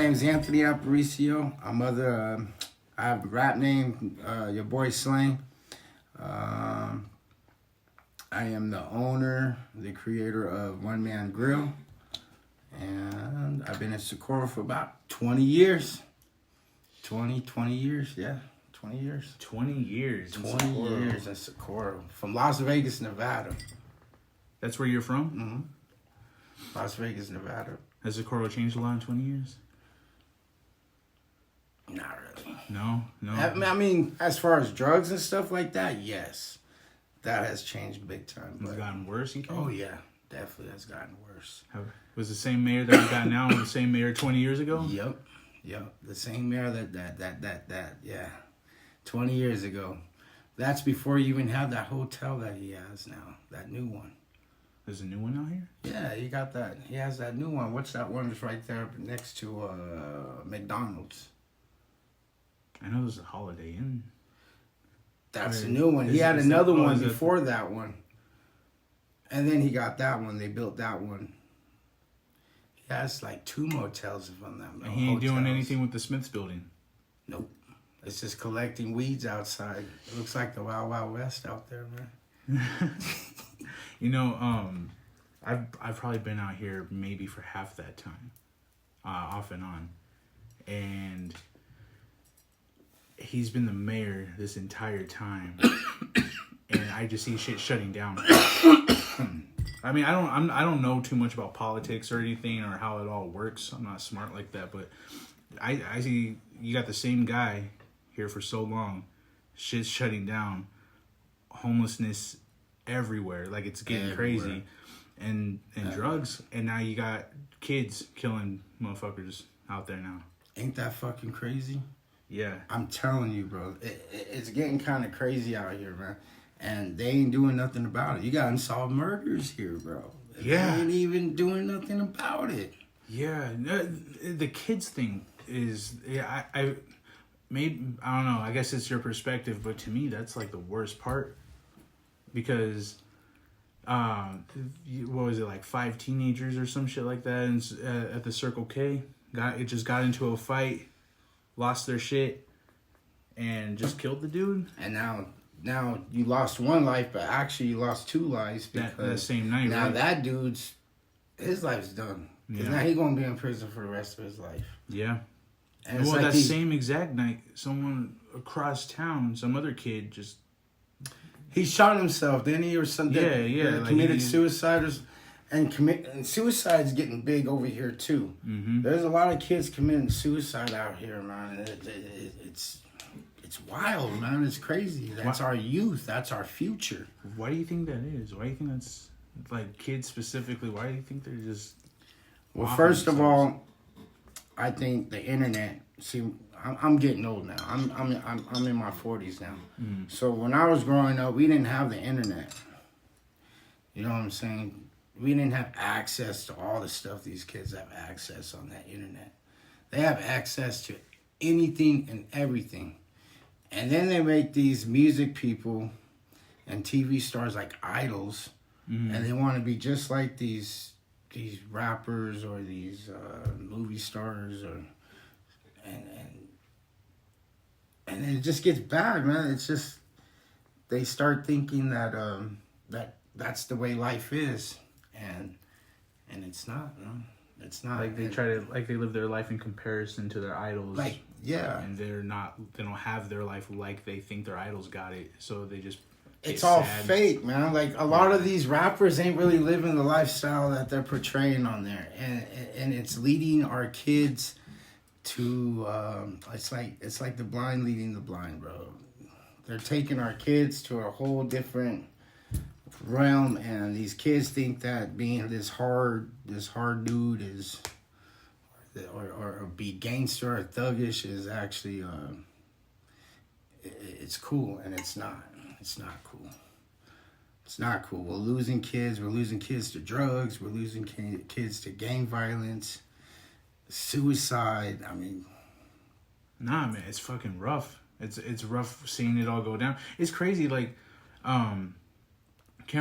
name's Anthony Aparicio. I have a rap name, Ya Boy Slang. I am the owner, the creator of OneMannedGrill. And I've been in Socorro for about 20 years. 20 years, yeah. 20 years. 20 years. 20 years in Socorro. From Las Vegas, Nevada. That's where you're from? Mm-hmm. Las Vegas, Nevada. Has Socorro changed a lot in 20 years? Not really. No? I mean, as far as drugs and stuff like that, yes. That has changed big time. Has it gotten worse, you think? Oh, yeah. Definitely has gotten worse. Was the same mayor that we got now the same mayor 20 years ago? Yep. The same mayor yeah. 20 years ago. That's before you even have that hotel that he has now. That new one. There's a new one out here? Yeah, he got that. He has that new one. What's that one that's right there next to McDonald's? I know there's a Holiday Inn. That's the new one. He had another one before that one. And then he got that one. They built that one. He has like 2 motels, if I'm not mistaken. And he ain't doing anything with the Smiths building? Nope. It's just collecting weeds outside. It looks like the Wild Wild West out there, man. You know, I've probably been out here maybe for half that time, off and on, and he's been the mayor this entire time, and I just see shit shutting down. I mean, I don't know too much about politics or anything or how it all works. I'm not smart like that, but I see you got the same guy here for so long, shit's shutting down, homelessness everywhere, like it's getting crazy, and drugs, and now you got kids killing motherfuckers out there now. Ain't that fucking crazy? Yeah, I'm telling you, bro, it's getting kind of crazy out here, man, and they ain't doing nothing about it. You got unsolved murders here, bro. Yeah, they ain't even doing nothing about it. Yeah, the kids thing is, I maybe, I don't know, I guess it's your perspective, but to me that's like the worst part. Because, what was it, like 5 teenagers or some shit like that at the Circle K? Just got into a fight, lost their shit, and just killed the dude. And now you lost 1 life, but actually you lost 2 lives. That same night, now right? That dude's, his life's done. Yeah. Now he's going to be in prison for the rest of his life. Yeah. And well, like that same exact night, someone across town, some other kid just... He shot himself, didn't he, or something? Yeah. Like committed suicide, and suicide's getting big over here too. Mm-hmm. There's a lot of kids committing suicide out here, man. It's wild, man. It's crazy. That's our youth. That's our future. Why do you think that is? Why do you think that's like kids specifically? Why do you think they're just? Well, first of all, I think the internet. See, I'm getting old now. I'm in my 40s now. Mm. So when I was growing up, we didn't have the internet. You know what I'm saying? We didn't have access to all the stuff these kids have access on that internet. They have access to anything and everything. And then they make these music people and TV stars like idols, and they want to be just like these rappers or these movie stars and it just gets bad, man. It's just they start thinking that that's the way life is, and it's not, man. It's not. Like they live their life in comparison to their idols. Like, yeah. And they don't have their life like they think their idols got it. So they just it's all fake, man. Like a lot of these rappers ain't really living the lifestyle that they're portraying on there, and it's leading our kids to it's like the blind leading the blind, bro. They're taking our kids to a whole different realm, and these kids think that being this hard dude is, or be gangster or thuggish is actually it's cool, and it's not. It's not cool. It's not cool. We're losing kids. We're losing kids to drugs. We're losing kids to gang violence, suicide. I mean, nah, man, it's fucking rough. It's rough seeing it all go down. It's crazy. Like, can't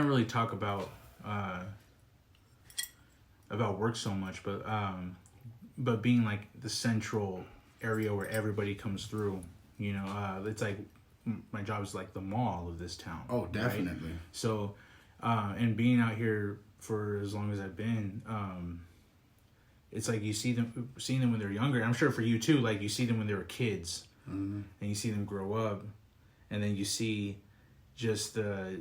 really talk about work so much, but but being like the central area where everybody comes through, you know, it's like my job is like the mall of this town. Oh, definitely. Right? So, and being out here for as long as I've been, it's like seeing them when they're younger. I'm sure for you too, like you see them when they were kids, and you see them grow up, and then you see just the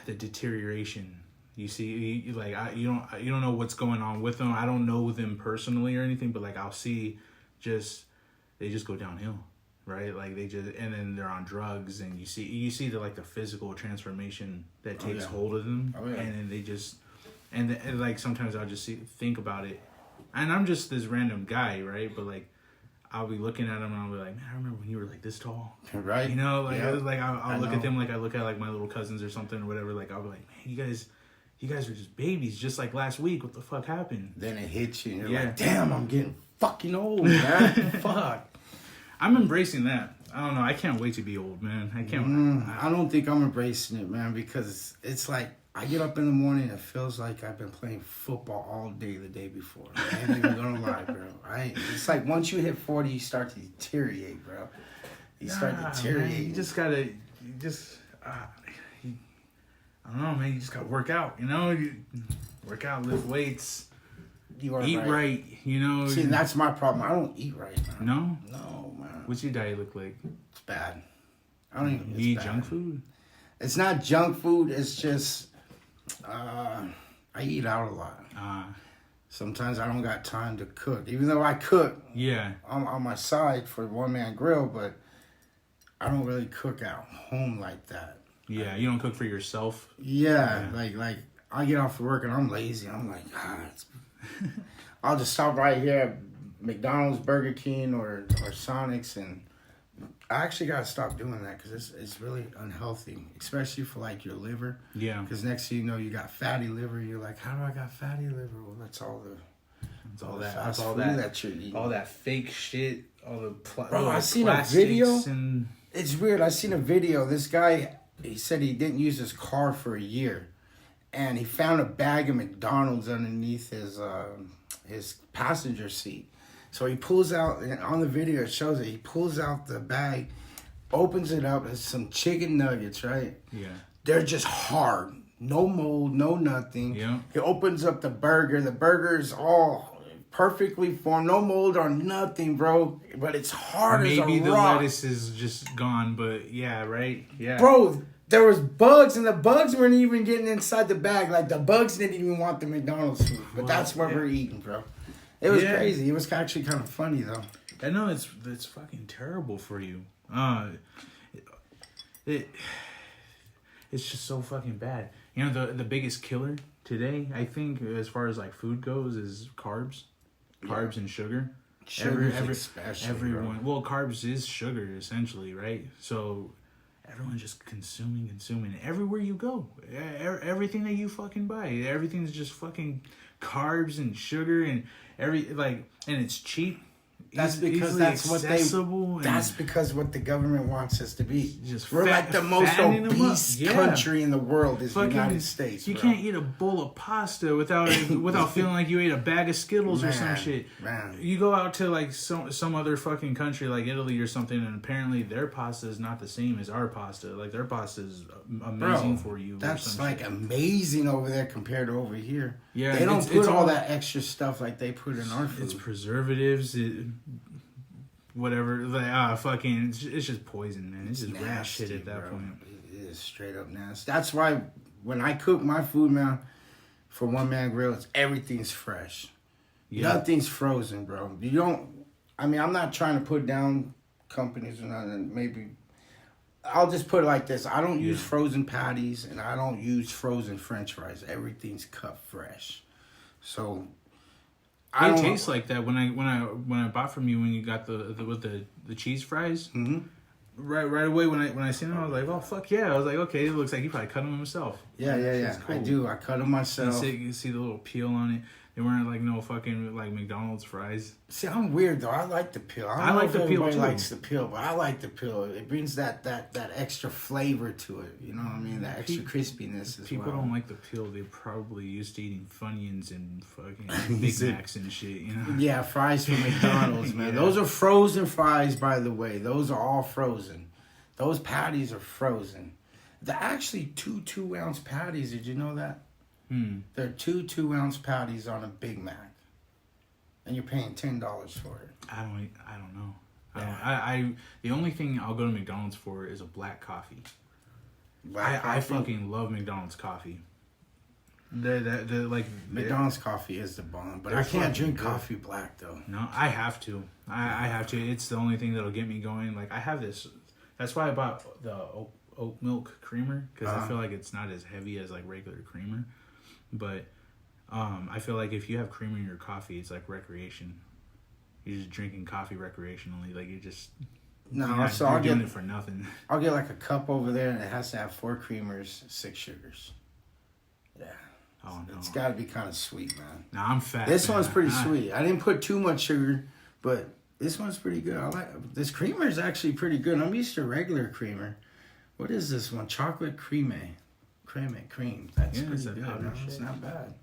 deterioration. You see, you don't know what's going on with them. I don't know them personally or anything, but like I'll see, they just go downhill, right? Like and then they're on drugs, and you see the physical transformation that takes hold of them, and then they just, and like sometimes I'll just think about it, and I'm just this random guy, right? But like I'll be looking at them and I'll be like, man, I remember when you were like this tall, right? You know, like I'll look at them like I look at like my little cousins or something or whatever. Like I'll be like, man, you guys are just babies, just like last week. What the fuck happened? Then it hits you, and you're like, damn, I'm getting fucking old, man. Fuck. I'm embracing that. I don't know. I can't wait to be old, man. I can't. I don't think I'm embracing it, man, because it's like I get up in the morning, it feels like I've been playing football all day the day before. I ain't even gonna lie, bro. It's like once you hit 40, you start to deteriorate, bro. You start deteriorating. Man, you just gotta, I don't know, man. You just gotta work out, you know? Work out, lift weights, eat right, you know? See, that's my problem. I don't eat right, man. No? No, man. What's your diet look like? It's bad. I don't even... You eat junk food? It's not junk food. It's just... I eat out a lot. Sometimes I don't got time to cook. Even though I cook on my side for OneMannedGrill, but I don't really cook at home like that. Yeah, you don't cook for yourself? Yeah. Like I get off of work and I'm lazy. I'm like, I'll just stop right here at McDonald's, Burger King, or Sonic's, and I actually got to stop doing that because it's really unhealthy, especially for like your liver. Yeah. Because next thing you know, you got fatty liver. You're like, how do I got fatty liver? Well, that's all that you're eating. All that fake shit. All the bro, I seen a video. It's weird. I seen a video. This guy, he said he didn't use his car for a year, and he found a bag of McDonald's underneath his passenger seat. So he pulls out, and on the video it shows it, he pulls out the bag, opens it up, it's some chicken nuggets, right? Yeah. They're just hard. No mold, no nothing. Yeah. He opens up the burger. The burger's all perfectly formed. No mold or nothing, bro. But it's hard as a rock. Maybe the lettuce is just gone, but yeah, right? Yeah. Bro, there was bugs, and the bugs weren't even getting inside the bag. Like, the bugs didn't even want the McDonald's food. But that's what we're eating, bro. It was crazy. It was actually kind of funny, though. I know it's fucking terrible for you. It's just so fucking bad. You know, the biggest killer today, I think, as far as like food goes, is carbs and sugar. Everyone. Well, carbs is sugar essentially, right? So everyone's just consuming. Everywhere you go, everything that you fucking buy, everything's just fucking carbs and sugar and and it's cheap. That's because that's what the government wants us to be. We're like the most obese country in the world is the United States. You can't eat a bowl of pasta without feeling like you ate a bag of Skittles or some shit. Man. You go out to like some other fucking country like Italy or something, and apparently their pasta is not the same as our pasta. Like their pasta is amazing for you. That's like amazing over there compared to over here. Yeah, they don't put all that extra stuff like they put in our food. It's preservatives. Whatever, fucking, it's just poison, man. It's just rat shit at that point. It is straight up nasty. That's why when I cook my food, man, for OneMannedGrill, everything's fresh. Yeah. Nothing's frozen, bro. I'm not trying to put down companies or nothing. Maybe I'll just put it like this: I don't use frozen patties, and I don't use frozen French fries. Everything's cut fresh, so. It tastes like that when I bought from you when you got the cheese fries. Mm-hmm. Right away when I seen them, I was like, oh fuck yeah! I was like, okay, it looks like he probably cut them himself. Yeah. Cool. I do. I cut them myself. You see the little peel on it. They weren't like no fucking like McDonald's fries. See, I'm weird though. I like the peel. I like the peel everybody too. likes the peel, but I like the peel. It brings that extra flavor to it. You know what I mean? That extra crispiness as People well. don't like the peel. They probably used to eating Funyuns and fucking Big Macs and shit, you know? Yeah, fries from McDonald's, man. Yeah. Those are frozen fries, by the way. Those are all frozen. Those patties are frozen. They're actually two 2-ounce patties. Did you know that? They're two 2-ounce patties on a Big Mac, and you're paying $10 for it. I don't know. I the only thing I'll go to McDonald's for is a black coffee. I fucking love McDonald's coffee. The like McDonald's coffee is the bomb, but I can't drink coffee black though. No, I have to. I have to. It's the only thing that'll get me going. Like I have this. That's why I bought the oat milk creamer, because I feel like it's not as heavy as like regular creamer. But I feel like if you have creamer in your coffee, it's like recreation. You're just drinking coffee recreationally. Like you're just you're doing it for nothing. I'll get like a cup over there, and it has to have 4 creamers, 6 sugars. Yeah. Oh no. It's got to be kind of sweet, man. Nah, I'm fat. This one's pretty sweet. I didn't put too much sugar, but this one's pretty good. I like this creamer is actually pretty good. I'm used to regular creamer. What is this one? Chocolate cream. Cream. That's pretty good. No, it's not bad.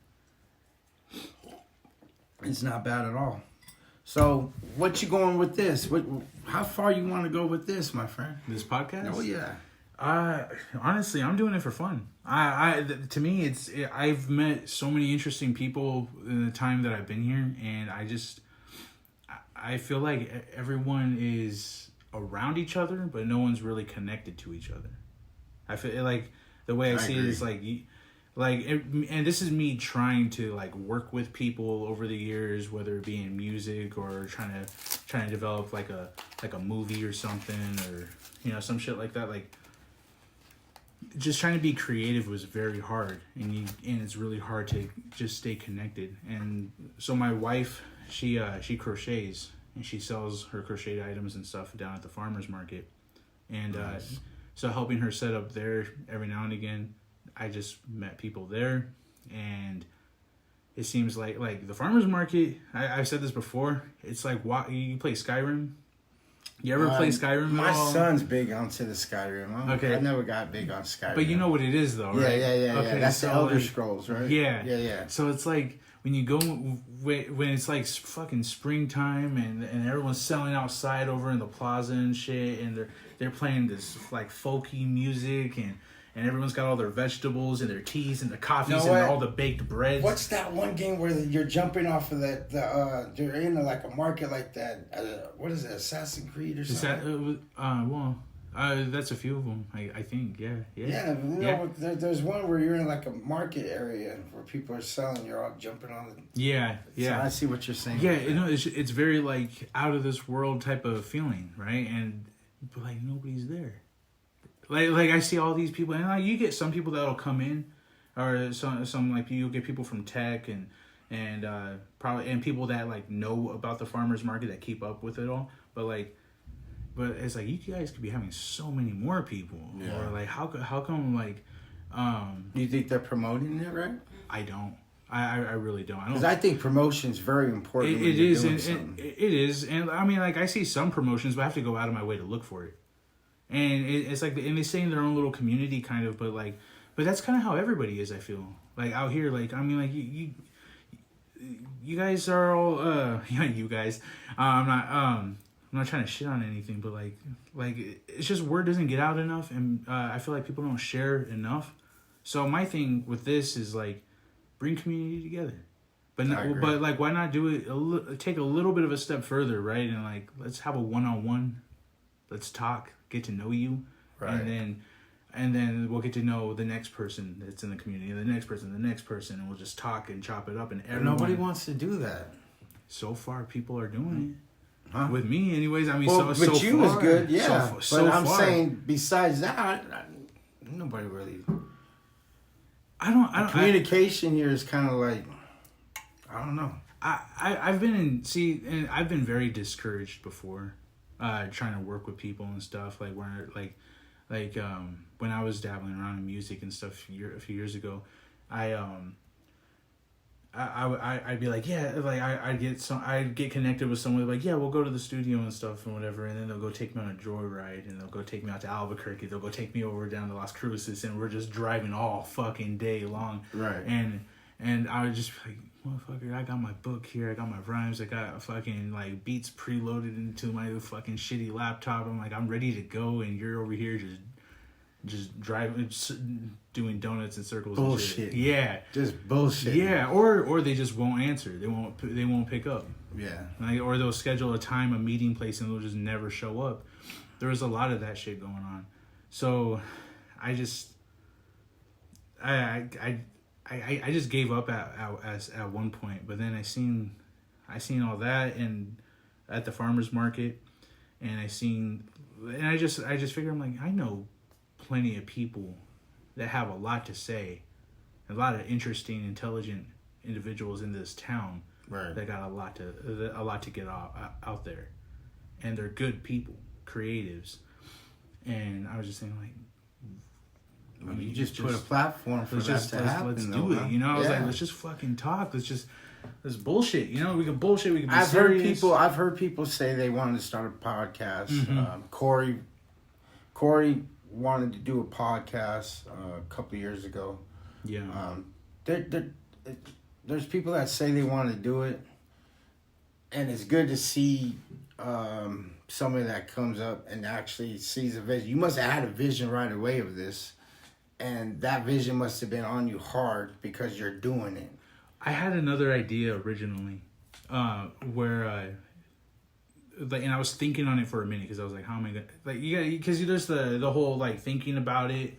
It's not bad at all. So, what you going with this? How far you want to go with this, my friend? This podcast? Oh yeah. Honestly, I'm doing it for fun. To me, I've met so many interesting people in the time that I've been here, and I feel like everyone is around each other, but no one's really connected to each other. I feel like the way I see it is and this is me trying to like work with people over the years, whether it be in music or trying to develop like a movie or something, or some shit like that. Like just trying to be creative was very hard, and it's really hard to just stay connected. And so my wife, she crochets, and she sells her crocheted items and stuff down at the farmer's market. And nice. So helping her set up there every now and again, I just met people there, and it seems like the farmer's market, I've said this before, it's like, you play Skyrim? You ever play Skyrim My at all? son's big onto the Skyrim. Okay. I never got big on Skyrim. But you know what it is, though, right? Yeah. Okay, That's so the Elder Scrolls, right? Yeah. So it's like when you go, when it's like fucking springtime and everyone's selling outside over in the plaza and shit, and they're playing this like folky music, and everyone's got all their vegetables and their teas and the coffees and all the baked breads. What's that one game where you're jumping off of you're in like a market like that? What is it, Assassin's Creed or something? That's a few of them, I think. Yeah. There's one where you're in like a market area where people are selling. You're all jumping on it. Yeah. So I see what you're saying. Yeah, it's very like out of this world type of feeling, right? But like nobody's there. Like I see all these people, and like you get some people that'll come in, or some like you'll get people from tech and probably people that like know about the farmers market, that keep up with it all. But it's like you guys could be having so many more people, or like how come like Do you think they're promoting it right? I don't. I really don't. Because I think promotion's very important. It is, and I mean like I see some promotions, but I have to go out of my way to look for it. And it's like, and they stay in their own little community kind of, but that's kind of how everybody is, I feel. Like out here, like, I mean, like, you guys are all, you guys, I'm not trying to shit on anything, but like, it's just word doesn't get out enough, and I feel like people don't share enough. So my thing with this is like, bring community together. But like, why not do it, take a little bit of a step further, right? And like, let's have a one-on-one, let's talk, get to know you, right? And then we'll get to know the next person that's in the community, the next person, and we'll just talk and chop it up. And nobody wants to do that. So far, people are doing it. Huh? With me, anyways. I mean, but you was good, yeah. So but I'm far. saying, besides that, nobody really. I don't. Communication here is kind of like, I don't know. I've been I've been very discouraged before. Trying to work with people and stuff, like when I was dabbling around in music and stuff a few years ago, I I'd be like, yeah, like I'd get connected with someone like, yeah, we'll go to the studio and stuff and whatever, and then they'll go take me on a joyride, and they'll go take me out to Albuquerque, they'll go take me over down to Las Cruces, and we're just driving all fucking day long. Right. And I would just be like, motherfucker, I got my book here, I got my rhymes, I got fucking like beats preloaded into my fucking shitty laptop. I'm like, I'm ready to go, and you're over here just driving, doing donuts in circles. Bullshit. And shit. Yeah. Just bullshit. Yeah, or they just won't answer. They won't pick up. Yeah. Like, or they'll schedule a time, a meeting place, and they'll just never show up. There was a lot of that shit going on. So, I just gave up at one point. But then I seen all that and at the farmers market, and I just figured, I'm like, I know plenty of people that have a lot to say, a lot of interesting, intelligent individuals in this town, right, that got a lot to get out there, and they're good people, creatives. And I was just saying, like, I mean, you just put a platform for that to happen. Let's do it. You know, I was like, let's just fucking talk. Let's bullshit. You know, we can bullshit. We can be serious. I've heard people say they wanted to start a podcast. Mm-hmm. Corey wanted to do a podcast a couple of years ago. Yeah. There's people that say they want to do it, and it's good to see somebody that comes up and actually sees a vision. You must have had a vision right away of this, and that vision must have been on you hard because you're doing it. I had another idea originally, and I was thinking on it for a minute, because I was like, how am I gonna, like, because there's the whole like thinking about it,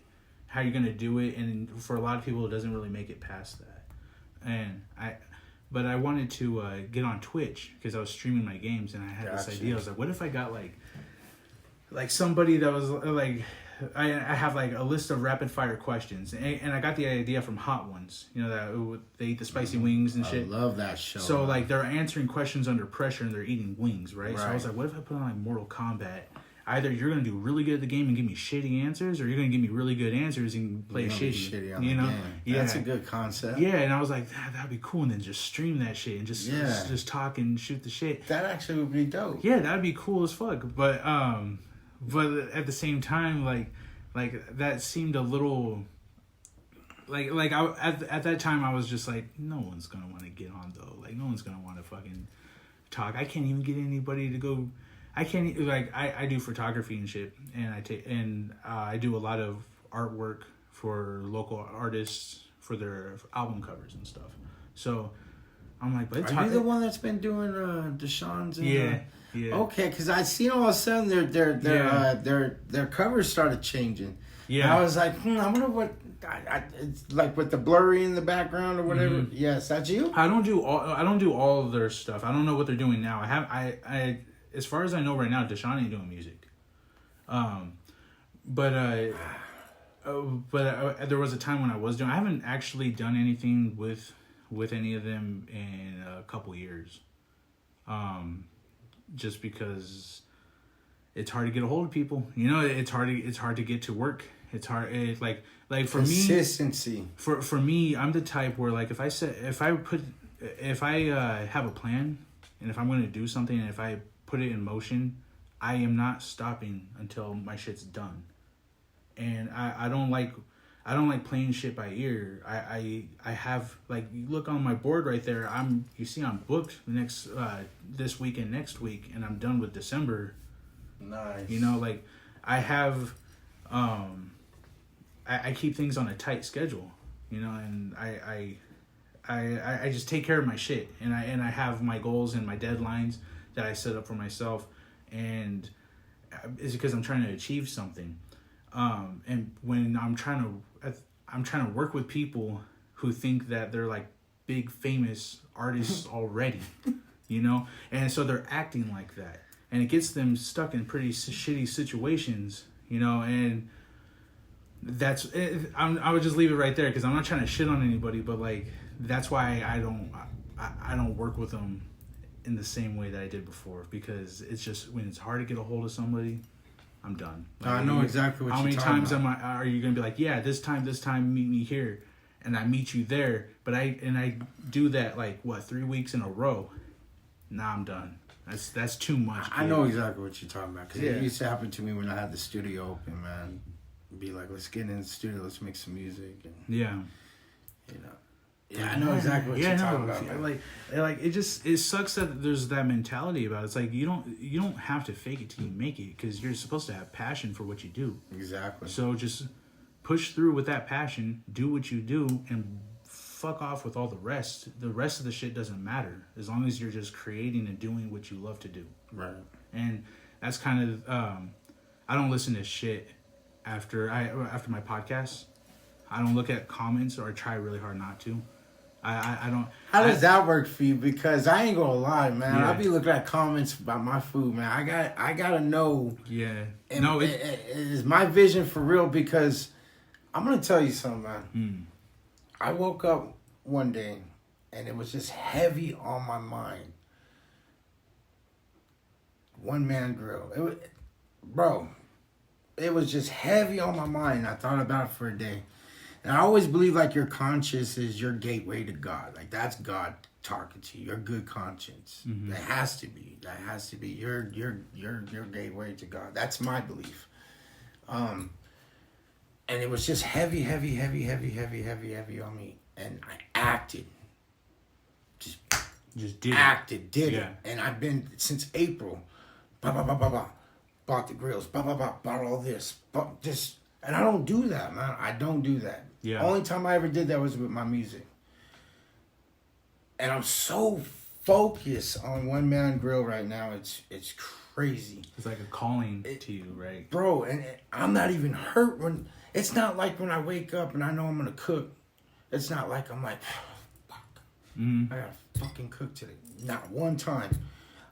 how you're gonna do it, and for a lot of people it doesn't really make it past that. And but I wanted to get on Twitch because I was streaming my games, and I had this idea. I was like, what if I got like somebody that was like, I have like a list of rapid fire questions, and I got the idea from Hot Ones. You know, that they eat the spicy wings and shit. I love that show. So like they're answering questions under pressure, and they're eating wings, right? So I was like, what if I put on like Mortal Kombat? Either you're gonna do really good at the game and give me shitty answers, or you're gonna give me really good answers and play shitty. On the game. Yeah, that's a good concept. Yeah, and I was like, that'd be cool, and then just stream that shit and just talk and shoot the shit. That actually would be dope. Yeah, that'd be cool as fuck. But at the same time, like that seemed a little like I at that time I was just like, no one's gonna want to get on though. Like, no one's gonna want to fucking talk. I can't even get anybody to go. I can't, like, I do photography and shit, and I do a lot of artwork for local artists for their album covers and stuff. So I'm like, but are you the one that's been doing Deshaun's? Yeah. Okay, because I seen all of a sudden their covers started changing. Yeah, and I was like, I wonder what. It's like with the blurry in the background or whatever. Mm-hmm. Yes, that's you. I don't do all of their stuff. I don't know what they're doing now. I as far as I know right now, Deshaun ain't doing music. But there was a time when I was doing. I haven't actually done anything with any of them in a couple years. Just because it's hard to get a hold of people. You know, it's hard to get to work. It's hard. It's like for consistency. For me, I'm the type where like if I have a plan, and if I'm going to do something, and if I put it in motion, I am not stopping until my shit's done. And I don't like playing shit by ear. I have, like, you look on my board right there. I'm booked this week and next week, and I'm done with December. Nice. You know, like I have, I keep things on a tight schedule. You know, and I just take care of my shit, and I have my goals and my deadlines that I set up for myself, and it's because I'm trying to achieve something. And when I'm trying to work with people who think that they're like big famous artists already, you know, and so they're acting like that, and it gets them stuck in pretty shitty situations, you know, and that's it. I would just leave it right there because I'm not trying to shit on anybody, but like that's why I don't work with them in the same way that I did before, because it's just when it's hard to get a hold of somebody, I'm done. Like, I know exactly what you're talking about. How many times are you going to be like, yeah, this time, meet me here? and I meet you there, but I do that like 3 weeks in a row. Nah, I'm done. That's too much. I know exactly what you're talking about, because Yeah. it used to happen to me when I had the studio open, man. Be like, let's get in the studio, let's make some music, and Yeah. you know. Yeah, I know exactly what you're talking about, man. Like it sucks that there's that mentality about it. It's like you don't have to fake it till you make it, because you're supposed to have passion for what you do. Exactly. So just push through with that passion, do what you do, and fuck off with all the rest. The rest of the shit doesn't matter as long as you're just creating and doing what you love to do. Right. And that's kind of I don't listen to shit after my podcast. I don't look at comments, or I try really hard not to. I don't. How does that work for you? Because I ain't gonna lie, man. Yeah. I be looking at comments about my food, man. I gotta know. Yeah. And No. is my vision for real? Because I'm gonna tell you something, man. I woke up one day and it was just heavy on my mind. OneMannedGrill. It was just heavy on my mind. I thought about it for a day. And I always believe like your conscience is your gateway to God. Like that's God talking to you. Your good conscience. Mm-hmm. That has to be. That has to be your gateway to God. That's my belief. And it was just heavy on me. And I acted. Just did it. And I've been since April. Bought the grills. Bought all this. And I don't do that, man. I don't do that. Yeah. Only time I ever did that was with my music. And I'm so focused on OneMannedGrill right now. It's crazy. It's like a calling to you, right? Bro, and I'm not even hurt when... It's not like when I wake up and I know I'm going to cook. It's not like I'm like, fuck. I got to fucking cook today. Not one time.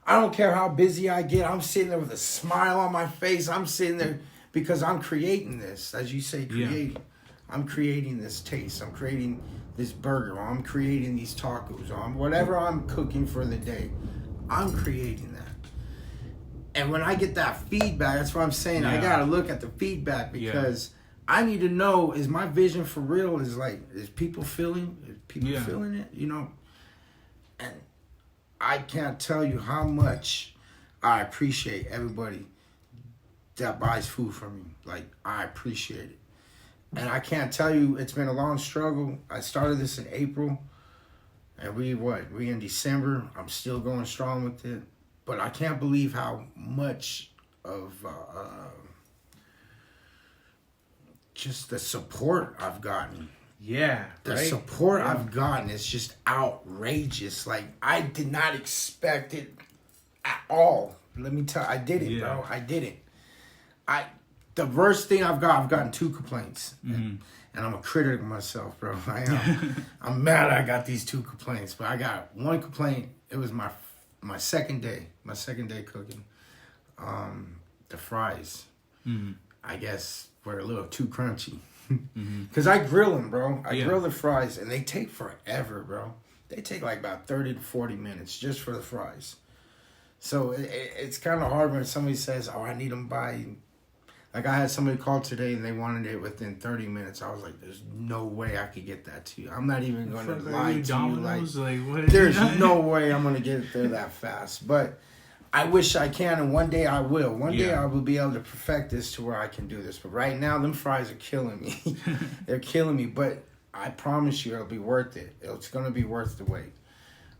I don't care how busy I get. I'm sitting there with a smile on my face. I'm sitting there because I'm creating this. As you say, creating. Yeah. I'm creating this taste. I'm creating this burger. Or I'm creating these tacos. Or whatever I'm cooking for the day. I'm creating that. And when I get that feedback, that's what I'm saying. Yeah. I got to look at the feedback because... Yeah. I need to know, is my vision for real? Is people feeling it? You know? And I can't tell you how much I appreciate everybody that buys food from me. Like, I appreciate it. And I can't tell you, it's been a long struggle. I started this in April. And we in December. I'm still going strong with it. But I can't believe how much of... just the support I've gotten. Yeah. The support I've gotten is just outrageous. Like, I did not expect it at all. Let me tell you, I did it, bro. I did it. The worst thing I've gotten 2 complaints. And I'm a critic of myself, bro. I am. I'm mad I got these 2 complaints. But I got 1 complaint. It was my second day. My second day cooking. The fries. I guess... were a little too crunchy. Because I grill them, bro. I grill the fries, and they take forever, bro. They take like about 30 to 40 minutes just for the fries. So it's kind of hard when somebody says, oh, I need them by... Like, I had somebody call today, and they wanted it within 30 minutes. I was like, there's no way I could get that to you. I'm not even going to lie to you. Like, there's no way I'm going to get it there that fast. But... I wish I can, and one day I will. One day I will be able to perfect this to where I can do this. But right now, them fries are killing me. They're killing me. But I promise you, it'll be worth it. It's going to be worth the wait.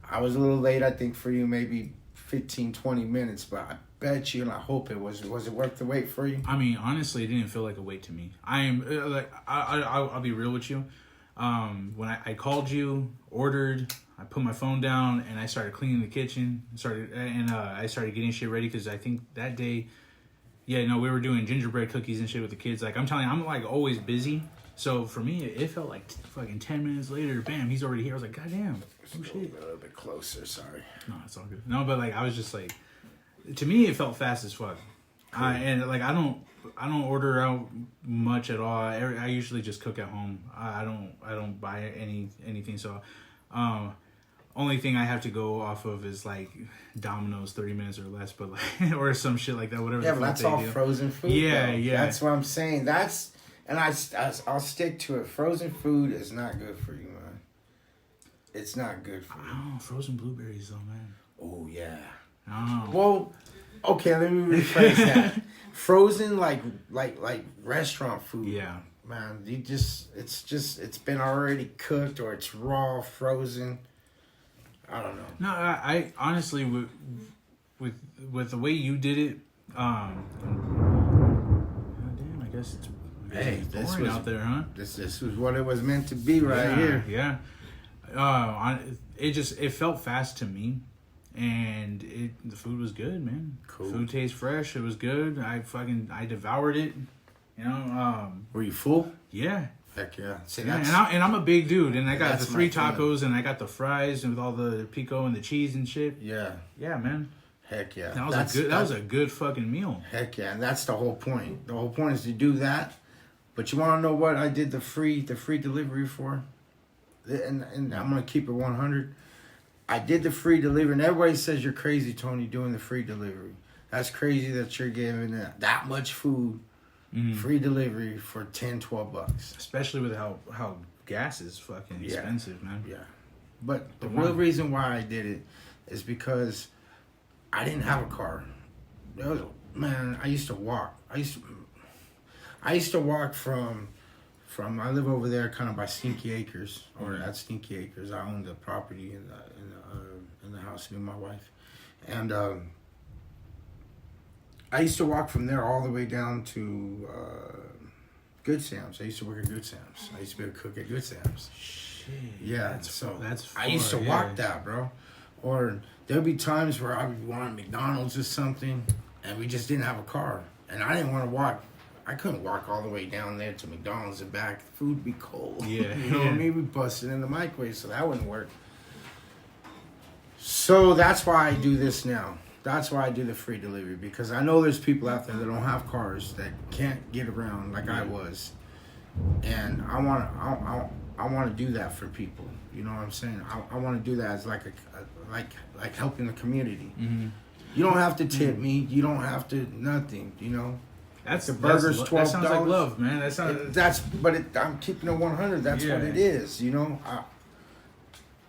I was a little late, I think, for you, maybe 15, 20 minutes. But I bet you, and I hope it was. Was it worth the wait for you? I mean, honestly, it didn't feel like a wait to me. I'll be real with you. When I called you, ordered... I put my phone down and I started cleaning the kitchen. I started getting shit ready because I think that day, we were doing gingerbread cookies and shit with the kids. Like, I'm telling you, I'm like always busy. So for me, it felt like fucking 10 minutes later, bam, he's already here. I was like, God damn. Oh shit. A little bit closer, sorry. No, it's all good. No, but like I was just like, to me, it felt fast as fuck. Cool. I don't order out much at all. I usually just cook at home. I don't buy anything. So, only thing I have to go off of is like Domino's 30 minutes or less, but like or some shit like that, whatever. Yeah, but that's all frozen food. Yeah, though. yeah. That's what I'm saying. That's And I'll stick to it. Frozen food is not good for you, man. It's not good for you. Oh, frozen blueberries though, man. Oh yeah. Oh. Well, okay, let me rephrase that. Frozen like restaurant food. Yeah. Man, it's been already cooked or it's raw, frozen. I don't know. No, I honestly with the way you did it, oh, damn, I guess it's this boring was out there, huh? This was what it was meant to be right here. Yeah. It felt fast to me, and the food was good, man. Cool. Food tastes fresh. It was good. I devoured it. You know. Were you full? Yeah. Heck yeah. See, Yeah, and I'm a big dude, and I got the 3 my feeling. tacos, and I got the fries, and with all the pico and the cheese and shit. Yeah. Yeah, man. Heck yeah. That was a good fucking meal. Heck yeah, and that's the whole point. The whole point is to do that. But you want to know what I did the free delivery for? And I'm gonna keep it 100. I did the free delivery, and everybody says you're crazy, Tony, doing the free delivery. That's crazy that you're giving that much food, free delivery for $10-$12. Especially with how gas is fucking expensive, man. Yeah. But the real reason why I did it is because I didn't have a car. Man, I used to walk. I used to walk from I live over there kind of by Stinky Acres, or at Stinky Acres. I own the property in the house, me and my wife. And I used to walk from there all the way down to Good Sam's. I used to work at Good Sam's. I used to be a cook at Good Sam's. Shit. Yeah, that's I used to walk that, bro. Or there'd be times where I would want McDonald's or something, and we just didn't have a car, and I didn't want to walk. I couldn't walk all the way down there to McDonald's and back. The food would be cold. Yeah. You know what I mean? We busted in the microwave, so that wouldn't work. So that's why I do this now. That's why I do the free delivery, because I know there's people out there that don't have cars, that can't get around like I was. And I want to do that for people. You know what I'm saying? I want to do that as like helping the community. Mm-hmm. You don't have to tip me. You don't have to nothing. You know. That's the burger's $12. That sounds like love, man. I'm keeping it 100. That's what it is. You know.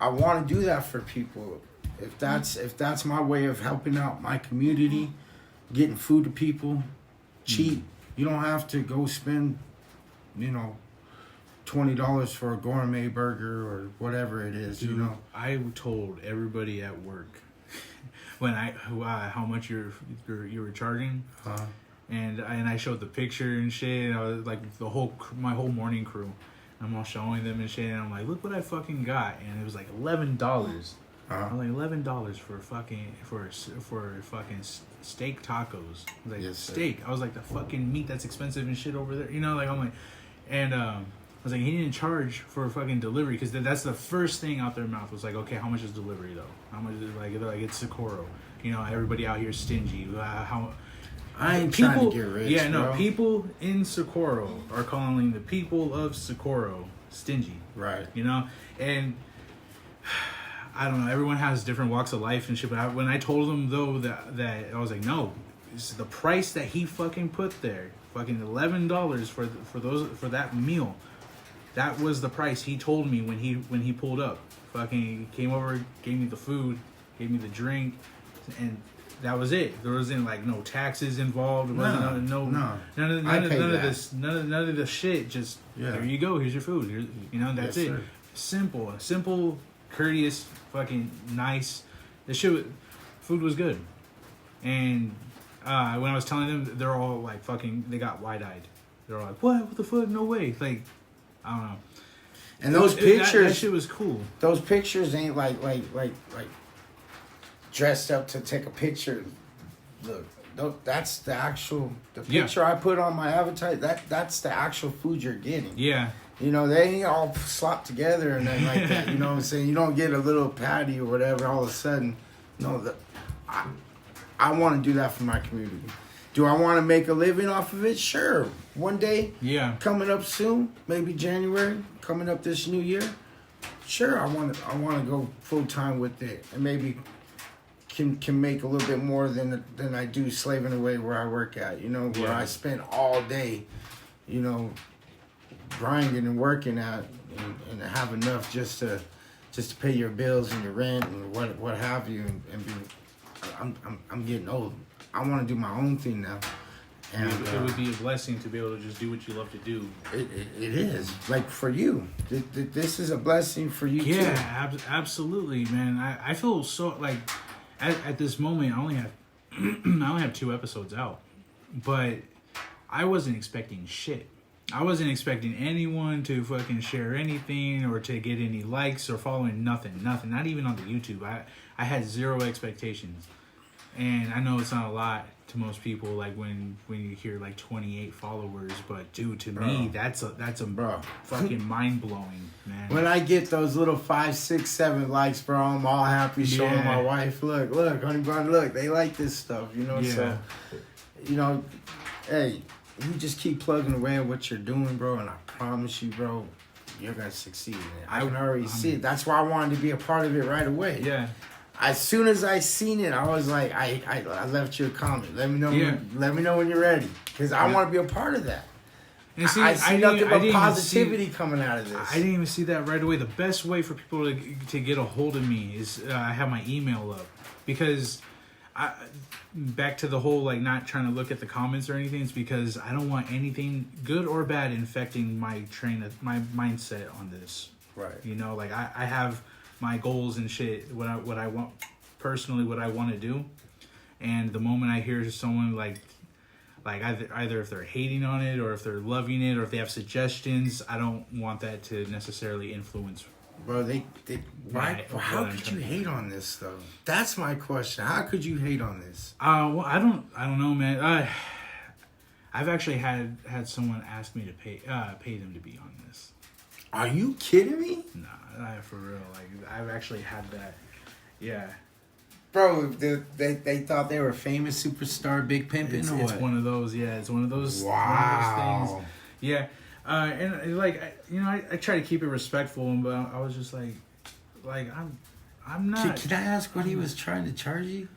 I want to do that for people. If that's my way of helping out my community, getting food to people, cheap. You don't have to go spend, $20 for a gourmet burger or whatever it is. Dude, you know. I told everybody at work when how much you were charging, and I showed the picture and shit. And I was like my whole morning crew. I'm all showing them and shit, and I'm like, look what I fucking got, and it was like $11. I'm like $11 for fucking steak tacos. I was like, yes, steak. I was like, the fucking meat that's expensive and shit over there. Like I'm like, and I was like, he didn't charge for fucking delivery, because that's the first thing out their mouth was like, okay, how much is delivery though? How much is like it's Socorro? Everybody out here stingy. How? I ain't trying to get rich. Yeah, no, bro. people in Socorro are calling the people of Socorro stingy. Right. And I don't know. Everyone has different walks of life and shit. But when I told him though that I was like, no, it's the price that he fucking put there, fucking $11 for that meal. That was the price he told me when he pulled up. Fucking came over, gave me the food, gave me the drink, and that was it. There wasn't like no taxes involved. None of the shit. Just there you go. Here's your food. That's it. Sir. Simple, courteous, fucking nice. Food was good. And when I was telling them, they're all like they got wide-eyed. They're all like, what the fuck? No way. Like, I don't know. And those pictures, that shit was cool. Those pictures ain't like dressed up to take a picture. Look, that's the actual picture I put on my avatar. That's the actual food you're getting. Yeah. They ain't all slopped together and then like that. You know what I'm saying? You don't get a little patty or whatever all of a sudden. No, I want to do that for my community. Do I want to make a living off of it? Sure. One day. Yeah. Coming up soon, maybe January, coming up this new year. Sure, I want to go full time with it and maybe can make a little bit more than I do slaving away where I work at. Where I spend all day, grinding and working at and have enough just to pay your bills and your rent and what have you and be. I'm getting old. I want to do my own thing now. And it would be a blessing to be able to just do what you love to do. It is. Like for you. This is a blessing for you too. Yeah, absolutely, man. I feel so like at this moment I only have 2 episodes out. But I wasn't expecting shit. I wasn't expecting anyone to fucking share anything or to get any likes or following nothing. Not even on the YouTube. I had 0 expectations. And I know it's not a lot to most people, like when you hear like 28 followers, but dude, to me that's a bro, fucking mind blowing, man. When I get those little 5, 6, 7 likes, bro, I'm all happy showing my wife, look, honey bun, look, they like this stuff, you know. So, you know, hey, you just keep plugging away at what you're doing, bro, and I promise you, bro, you're gonna succeed in it. I can already see it. That's why I wanted to be a part of it right away. Yeah. As soon as I seen it, I was like, I left you a comment. Let me know. Let me know when you're ready, because I want to be a part of that. And see, I see nothing but positivity coming out of this. I didn't even see that right away. The best way for people to get a hold of me is I have my email up, because back to the whole like not trying to look at the comments or anything. It's because I don't want anything good or bad infecting my mindset on this. Right. You know, like I have my goals and shit, what I want personally, what I want to do, and the moment I hear someone like either if they're hating on it or if they're loving it or if they have suggestions, I don't want that to necessarily influence. Bro, how could you hate on this though? That's my question. How could you hate on this? Well, I don't know, man. I've actually had someone ask me to pay them to be on this. Are you kidding me? Nah, for real. Like, I've actually had that. Yeah. Bro, they thought they were famous superstar big pimping or what? It's one of those, yeah. It's one of those, wow. One of those things. Yeah. And like, I try to keep it respectful, but I was just like I'm not. Can I ask what he was trying to charge you?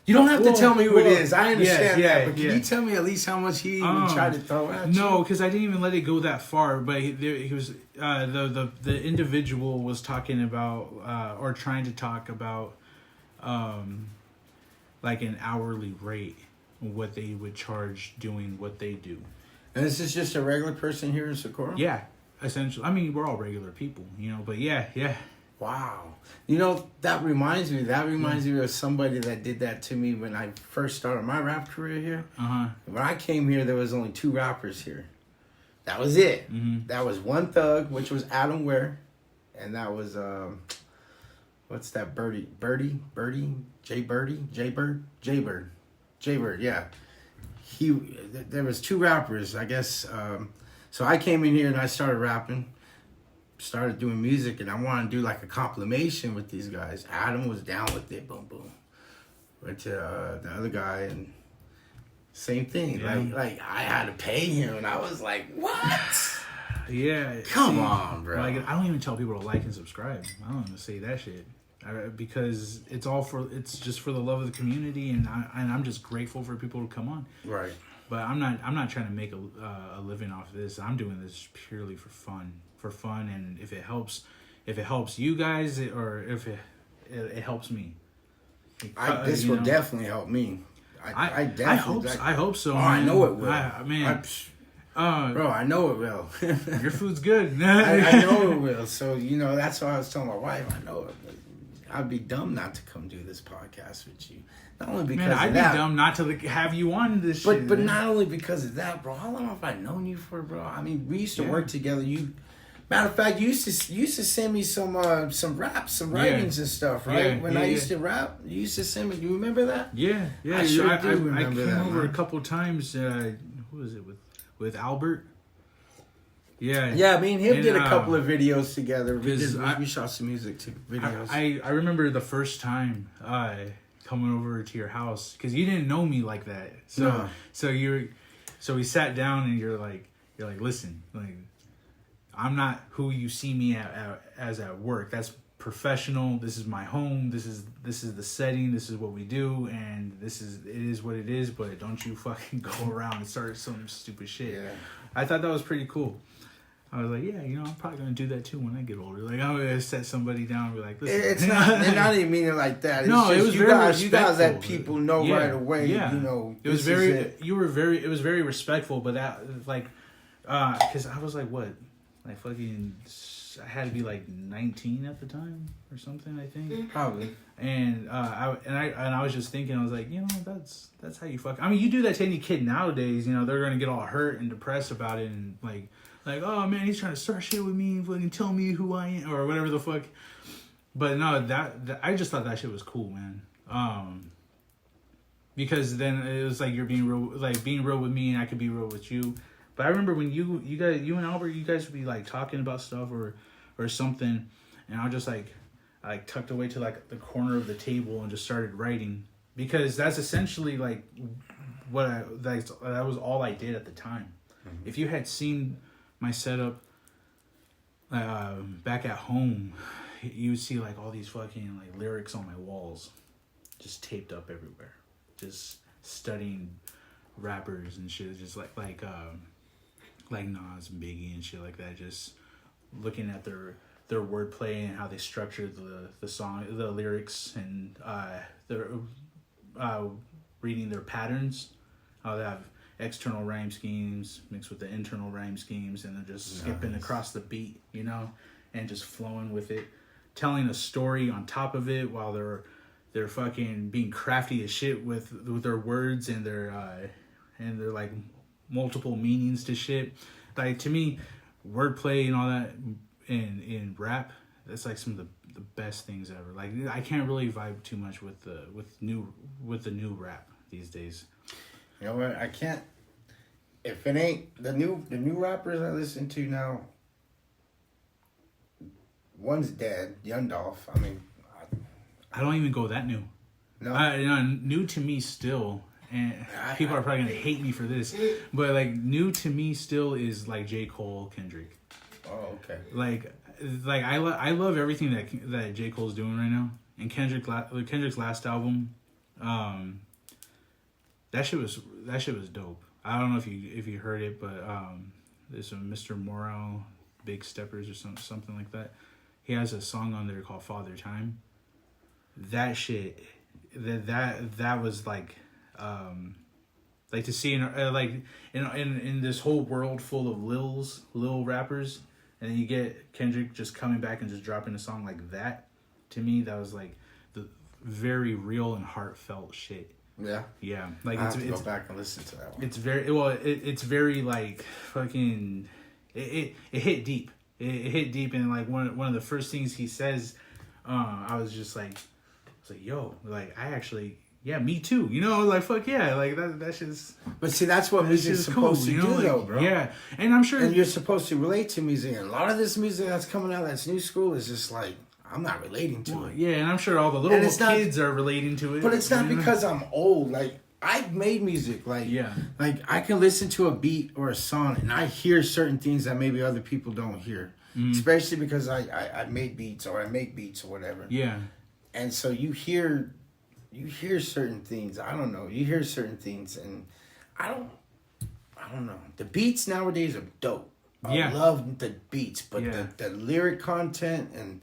You don't have to tell me who it is. I understand that, but can you tell me at least how much he even tried to throw at you? No, because I didn't even let it go that far. But he was the individual was talking about or trying to talk about like an hourly rate, what they would charge doing what they do. And this is just a regular person here in Socorro? Yeah, essentially. I mean, we're all regular people, you know. But yeah. Wow. You know, that reminds me of somebody that did that to me when I first started my rap career here. Uh-huh. When I came here, there was only 2 rappers here. That was it. Mm-hmm. That was One Thug, which was Adam Ware, and that was what's that Birdie, Jay Bird, yeah. There was 2 rappers, I guess. So I came in here and I started rapping. Started doing music, and I wanted to do like a compilation with these guys. Adam was down with it, boom. Went to the other guy, and same thing. Yeah. Like I had to pay him, and I was like, what? Yeah. Come on, bro. Like, I don't even tell people to like and subscribe. I don't even say that shit. Because it's just for the love of the community, and I'm just grateful for people to come on. Right. But I'm not trying to make a living off of this. I'm doing this purely for fun, and if it helps you guys, or if it helps me. This will definitely help me. I hope so. Oh, man. I know it will. Bro, I know it will. Your food's good. I know it will. So, you know, that's why I was telling my wife, I know it. I'd be dumb not to come do this podcast with you. Not only because I'd be dumb not to have you on this shit. But not only because of that, bro. How long have I known you for, bro? I mean, we used to work together. Matter of fact, you used to send me some raps, some writings and stuff, right? Yeah, when I used to rap, you used to send me. You remember that? Yeah. I sure do remember I came that, over man. a couple times. Who was it with Albert? Yeah. Yeah, me and him did a couple of videos together. We shot some music videos. I remember the first time coming over to your house, because you didn't know me like that. So so we sat down and you're like, listen, like, I'm not who you see me as at work. That's professional. This is my home. This is the setting. This is what we do, and it is what it is. But don't you fucking go around and start some stupid shit. Yeah. I thought that was pretty cool. I was like, yeah, I'm probably gonna do that too when I get older. Like, I'm gonna set somebody down and be like, listen. It's not. They're not even meaning like that. It's No, just, it was you very guys. You guys let respectful. people know right away. Yeah. It was very. It was very respectful, but that because I was like, what, like fucking. I had to be like 19 at the time or something, I think. Probably. And I was just thinking, I was like, that's how you fuck. I mean, you do that to any kid nowadays, they're gonna get all hurt and depressed about it, and like, oh man, he's trying to start shit with me, fucking tell me who I am or whatever the fuck. But no, that I just thought that shit was cool, man. Because then it was like you're being real with me, and I could be real with you. But I remember when you and Albert, you guys would be like talking about stuff or something, and I was just like tucked away to like the corner of the table and just started writing, because that's essentially like that was all I did at the time. Mm-hmm. If you had seen my setup back at home, you would see like all these fucking like lyrics on my walls, just taped up everywhere, just studying rappers and shit, just like Nas and Biggie and shit like that, just looking at their wordplay and how they structure the song, the lyrics, and their reading their patterns, how they have external rhyme schemes mixed with the internal rhyme schemes, and they're just skipping across the beat, and just flowing with it, telling a story on top of it while they're fucking being crafty as shit with their words and their like multiple meanings to shit. Like, to me, wordplay and all that in rap, that's like some of the best things ever. Like, I can't really vibe too much with the new rap these days. You know what? I can't. If it ain't the new rappers I listen to now, one's dead, Young Dolph. I mean, I don't even go that new. No, new to me still. And people are probably gonna hate me for this, but like new to me still is like J. Cole, Kendrick. Oh, okay. Like I love everything that J. Cole's doing right now. And Kendrick's last album, that shit was dope. I don't know if you heard it, but there's a Mr. Morale, Big Steppers or something like that. He has a song on there called Father Time. That shit, that was like. Like to see in this whole world full of lil rappers, and then you get Kendrick just coming back and just dropping a song like that. To me, that was like the very real and heartfelt shit. Yeah. Like, I have to go back and listen to that one. It's very it's very like fucking. It hit deep. It hit deep, and like one of the first things he says, I was like, yo, like I actually. Yeah, me too. Like, fuck yeah. Like, that's just... But see, that's what music's supposed to do, though, bro. Yeah, and I'm sure... And you're supposed to relate to music. And a lot of this music that's coming out that's new school is just like, I'm not relating to it. Yeah, and I'm sure all the little kids are relating to it. But it's not because I'm old. Like, I've made music. Like, like, I can listen to a beat or a song, and I hear certain things that maybe other people don't hear. Mm-hmm. Especially because I made beats or I make beats or whatever. Yeah. And so you hear certain things. I don't know. You hear certain things, and I don't know. The beats nowadays are dope. I love the beats, but the lyric content and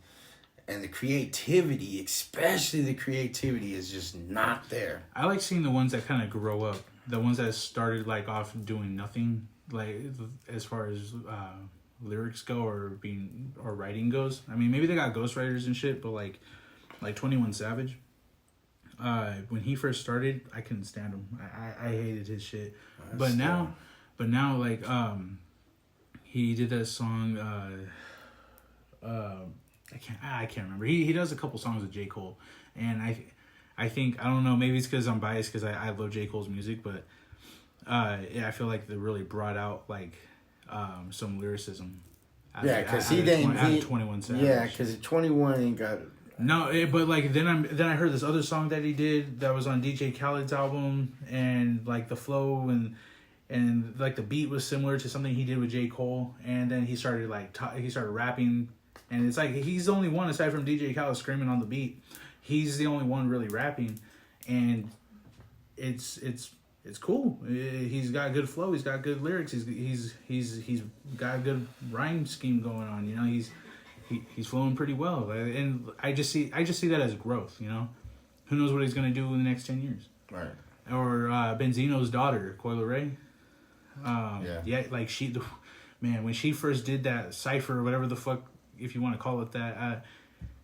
the creativity, especially the creativity, is just not there. I like seeing the ones that kind of grow up. The ones that started like off doing nothing, like as far as lyrics go or writing goes. I mean, maybe they got ghostwriters and shit, but like 21 Savage. When he first started, I couldn't stand him. I hated his shit. But now, like, he did that song. I can't remember. He does a couple songs with J. Cole, and I think, I don't know, maybe it's because I'm biased because I love J. Cole's music, but I feel like they really brought out like some lyricism. Because he didn't. 21 Savage. Yeah, because 21 ain't got. No, but like then I heard this other song that he did that was on DJ Khaled's album, and like the flow and like the beat was similar to something he did with J. Cole, and then he started he started rapping, and it's like he's the only one aside from DJ Khaled screaming on the beat. He's the only one really rapping, and it's it's cool. He's got good flow. He's got good lyrics. He's got a good rhyme scheme going on. You know, he's flowing pretty well. And I just see that as growth. You know, who knows what he's gonna do in the next 10 years? Right. Or Benzino's daughter, Coyle Ray. Yeah, like man, when she first did that cipher or whatever the fuck, if you want to call it that,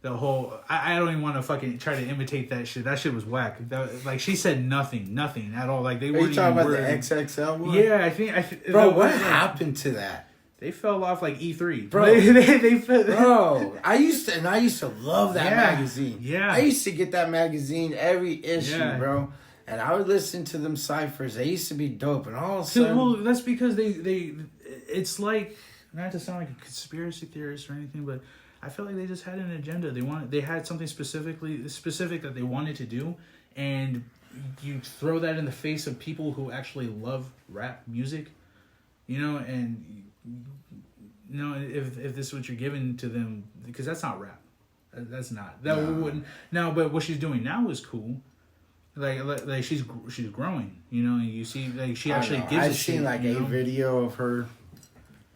the whole, I don't even want to fucking try to imitate that shit. That shit was whack. Like, she said nothing at all. Like, they weren't even talking about the worried. XXL one? Yeah, I think bro, what happened to that? They fell off like E3. Bro, they fell. Bro, I used to love that magazine. Yeah. I used to get that magazine every issue, bro. And I would listen to them ciphers. They used to be dope. And all of a sudden... Well, that's because it's like, not to sound like a conspiracy theorist or anything, but I feel like they just had an agenda. They had something specific that they wanted to do, and you throw that in the face of people who actually love rap music, you know, and you know, if this is what you're giving to them, because that's not rap. That's not. Wouldn't. No, but what she's doing now is cool. Like she's growing, you know. And you see, like, she actually gives. I've seen like a video of her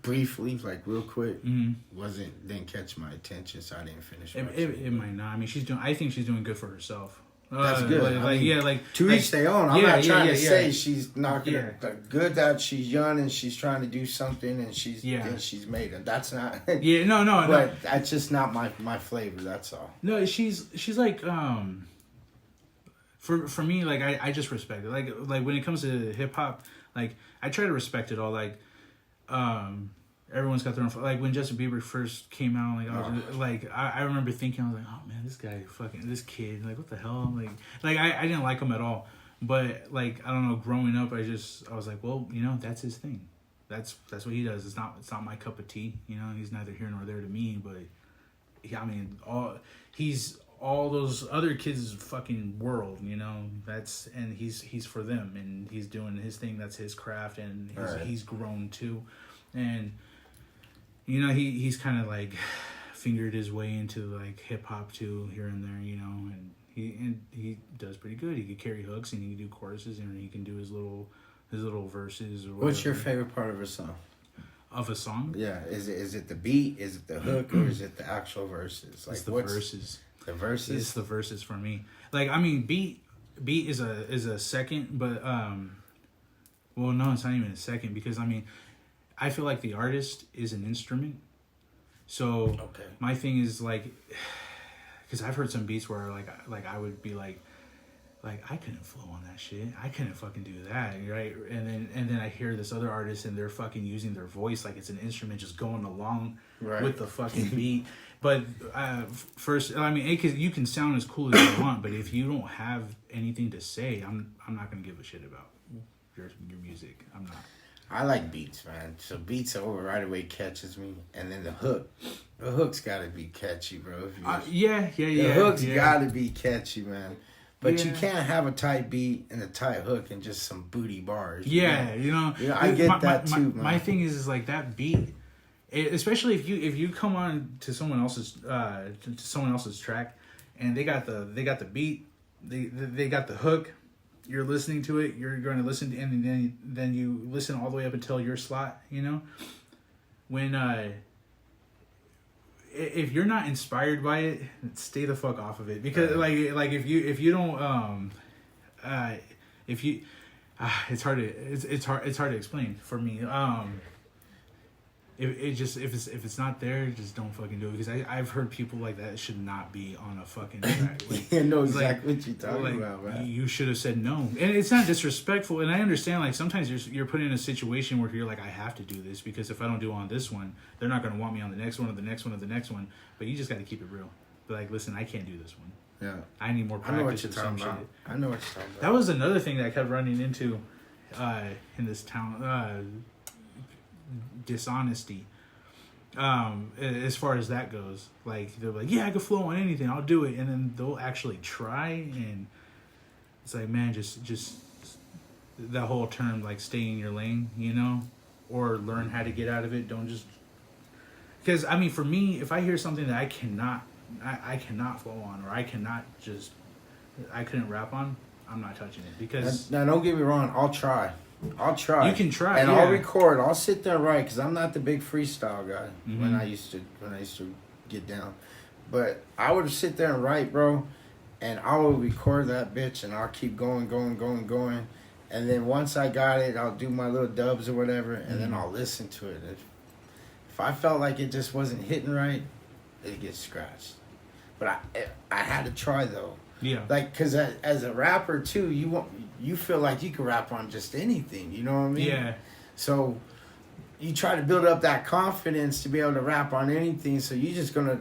briefly, like real quick. Didn't catch my attention, so I didn't finish. It might not. I mean, I think she's doing good for herself. That's good. To each their own. I'm not trying to say she's not gonna. Good that she's young and she's trying to do something and she's made it. That's not. No. But that's just not my flavor. That's all. No, she's like For me, like, I just respect it. Like when it comes to hip hop, like, I try to respect it all. Like, everyone's got their own. Like when Justin Bieber first came out, like I remember thinking, I was like, oh man, this kid, like, what the hell? Like I didn't like him at all. But like, I don't know, growing up, I was like, well, you know, that's his thing. That's what he does. It's not my cup of tea. You know, he's neither here nor there to me. But I mean, he's all those other kids' fucking world, you know. He's for them, and he's doing his thing. That's his craft, and he's grown too. And you know, he's kind of like fingered his way into like hip hop too, here and there, you know. And he does pretty good. He can carry hooks and he can do choruses and he can do his little verses. Or whatever. What's your favorite part of a song? Of a song? Yeah, is it the beat? Is it the hook? Or is it the actual verses? Like, it's the verses. The verses. It's the verses for me. Like, I mean, beat is a second, but well, no, it's not even a second, because I mean, I feel like the artist is an instrument. So my thing is like, because I've heard some beats where like I would be like I couldn't flow on that shit. I couldn't fucking do that, right? And then I hear this other artist and they're fucking using their voice like it's an instrument, just going along with the fucking beat. But first, I mean, you can sound as cool as you want, but if you don't have anything to say, I'm not gonna give a shit about your music. I'm not. I like beats, man. So beats over right away catches me, and then the hook's gotta be catchy, bro. The hook's gotta be catchy, man. But you can't have a tight beat and a tight hook and just some booty bars. Yeah, you know I get that too, man. My thing is like that beat, especially if you come on to someone else's track, and they got the beat, they got the hook. You're listening to it. You're going to listen to, and then you listen all the way up until your slot. You know, when if you're not inspired by it, stay the fuck off of it, because like if you don't it's hard to explain for me. If it's not there, just don't fucking do it, because I've heard people like that should not be on a fucking track. Like, you know exactly what you're talking about, man. You should have said no, and it's not disrespectful. And I understand, like, sometimes you're put in a situation where you're like, I have to do this, because if I don't do it on this one, they're not gonna want me on the next one or the next one or the next one. But you just got to keep it real. But like, listen, I can't do this one. Yeah, I need more practice. I know what you're talking about. Shit. I know what you're talking about. That was another thing that I kept running into in this town. Dishonesty. As far as that goes, like, they're like, yeah, I can flow on anything, I'll do it, and then they'll actually try, and it's like, man, just that whole term, like, stay in your lane, you know, or learn how to get out of it. Don't just, because I mean, for me, if I hear something that I cannot flow on, or I couldn't rap on, I'm not touching it because now don't get me wrong. I'll try. you can try, and yeah. I'll record. I'll sit there and write because I'm not the big freestyle guy. When I used to get down, but I would sit there and write, bro, and I will record that bitch and I'll keep going, and then once I got it, I'll do my little dubs or whatever, and then I'll listen to it. If I felt like it just wasn't hitting right, it gets scratched. But I had to try though. Yeah. Like, cause as a rapper too, you feel like you can rap on just anything. You know what I mean? Yeah. So you try to build up that confidence to be able to rap on anything. So you just gonna.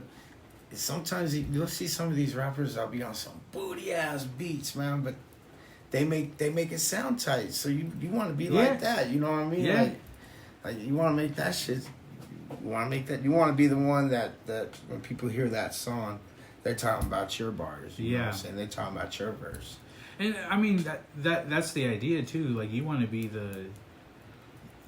Sometimes you'll see some of these rappers. I'll be on some booty ass beats, man, but they make it sound tight. So you want to be like that. You know what I mean? Yeah. Like you want to make that shit. You want to make that. You want to be the one that when people hear that song, they're talking about your bars. You know what I'm saying? They're talking about your verse. And I mean that's the idea too. Like you want to be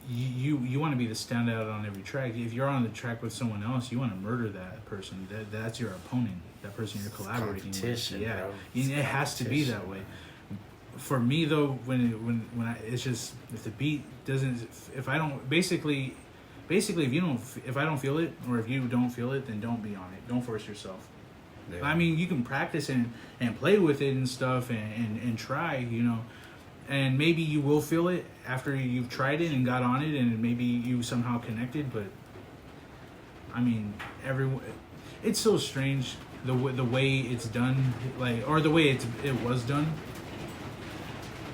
you want to be the standout on every track. If you're on the track with someone else, you want to murder that person. That's your opponent. That person you're collaborating with. Yeah, bro. It has to be that way. For me though, it's just if the beat doesn't, if I don't basically if I don't feel it or if you don't feel it, then don't be on it. Don't force yourself. Yeah. I mean, you can practice and play with it and stuff and try, you know, and maybe you will feel it after you've tried it and got on it and maybe you somehow connected. But I mean, it's so strange the way it's done, like, or the way it was done.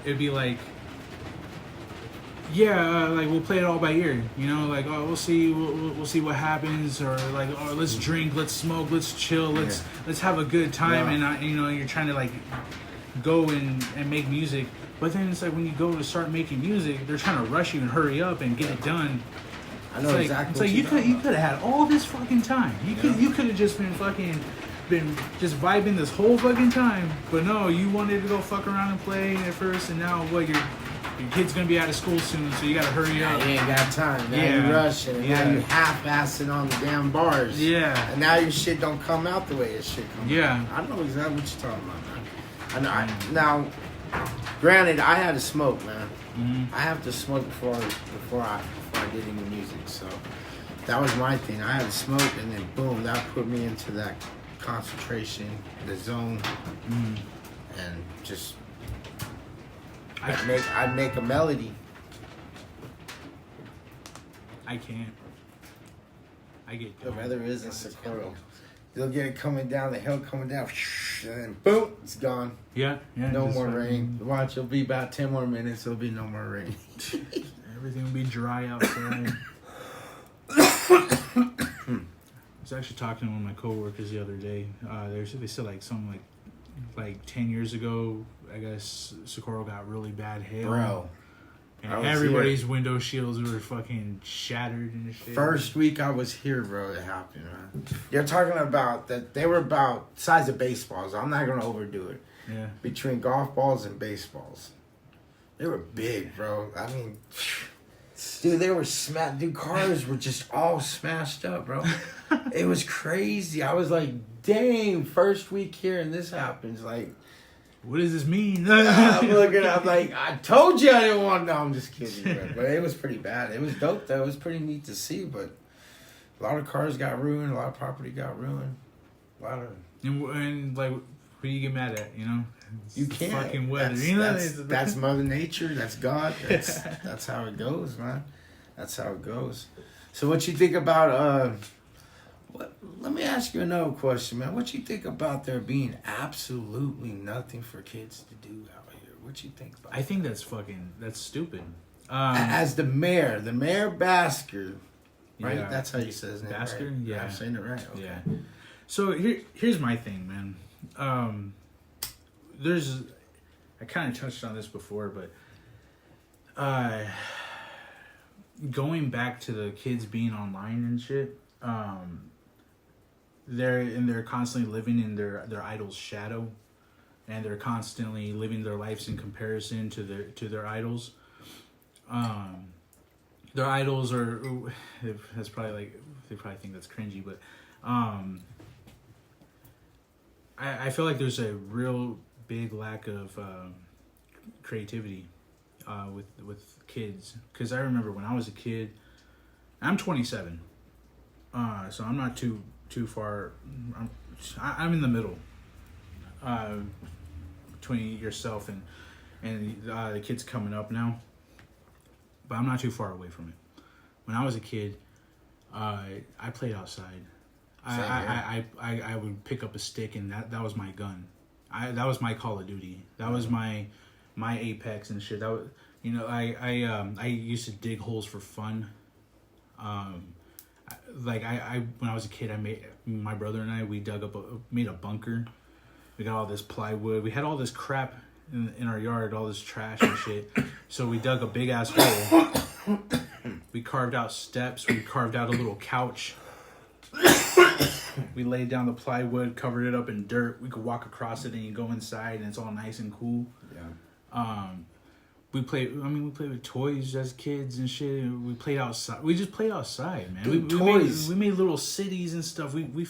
It'd be like, yeah, like we'll play it all by ear, you know, like, oh, we'll see what happens, or like, oh, let's drink, let's smoke, let's chill, let's have a good time, and you know, you're trying to like go and make music, but then it's like when you go to start making music, they're trying to rush you and hurry up and get it done. I know exactly. It's like you could have had all this fucking time. You could have just been just vibing this whole fucking time, but no, you wanted to go fuck around and play at first, and now what your kid's gonna be out of school soon, so you gotta hurry up. You ain't got time. Now you rushing. And now you half-assing on the damn bars. Yeah. And now your shit don't come out the way it should come out. Yeah. I know exactly what you're talking about, man. Now, granted, I had to smoke, man. I have to smoke before I get into music. So that was my thing. I had to smoke, and then boom, that put me into that concentration, the zone, and just. I'd make a melody. I can't. I get The weather is in Socorro. You'll get it coming down the hill, coming down, and then boom, it's gone. Yeah. No more rain. Watch, it'll be about 10 more minutes. There'll be no more rain. Everything will be dry outside. I was actually talking to one of my coworkers the other day. They said like something like 10 years ago, I guess Socorro got really bad hail. Bro. And everybody's window shields were fucking shattered and shit. First week I was here, bro, it happened, man. You're talking about that they were about size of baseballs. I'm not gonna overdo it. Yeah. Between golf balls and baseballs. They were big, bro. I mean, dude, they were smashed. Dude, cars were just all smashed up, bro. It was crazy. I was like, dang, first week here and this happens. Like, what does this mean? I'm looking, I'm like, I told you I didn't want. No, I'm just kidding, bro. But it was pretty bad. It was dope though. It was pretty neat to see. But a lot of cars got ruined. A lot of property got ruined. A lot of and like, what do you get mad at? You know, you can't. Fucking weather. You know, that's Mother Nature. That's God. That's how it goes, man. That's how it goes. So what you think about let me ask you another question, man. What you think about there being absolutely nothing for kids to do out here? What you think about I think that's stupid. As the mayor Basker, right? Yeah. That's how you say his name, Basker? right? Yeah. I'm saying it right. Okay. Yeah. So here's my thing, man. I kind of touched on this before, but going back to the kids being online and shit, they're constantly living in their idol's shadow, and they're constantly living their lives in comparison to their idols. Their idols are that's probably like they probably think that's cringy, but I feel like there's a real big lack of creativity with kids, because I remember when I was a kid. I'm 27, so I'm not too far. I'm in the middle between yourself and the kids coming up now, but I'm not too far away from it. When I was a kid, I played outside. I would pick up a stick, and that was my gun. That was my Call of Duty. That was my Apex and shit. That was, I used to dig holes for fun. When I was a kid, my brother and I, we made a bunker. We got all this plywood. We had all this crap in our yard, all this trash and shit. So we dug a big ass hole. We carved out steps. We carved out a little couch. We laid down the plywood, covered it up in dirt. We could walk across it and you go inside and it's all nice and cool. Yeah. We played with toys as kids and shit. We played outside. We just played outside, man. We made little cities and stuff. We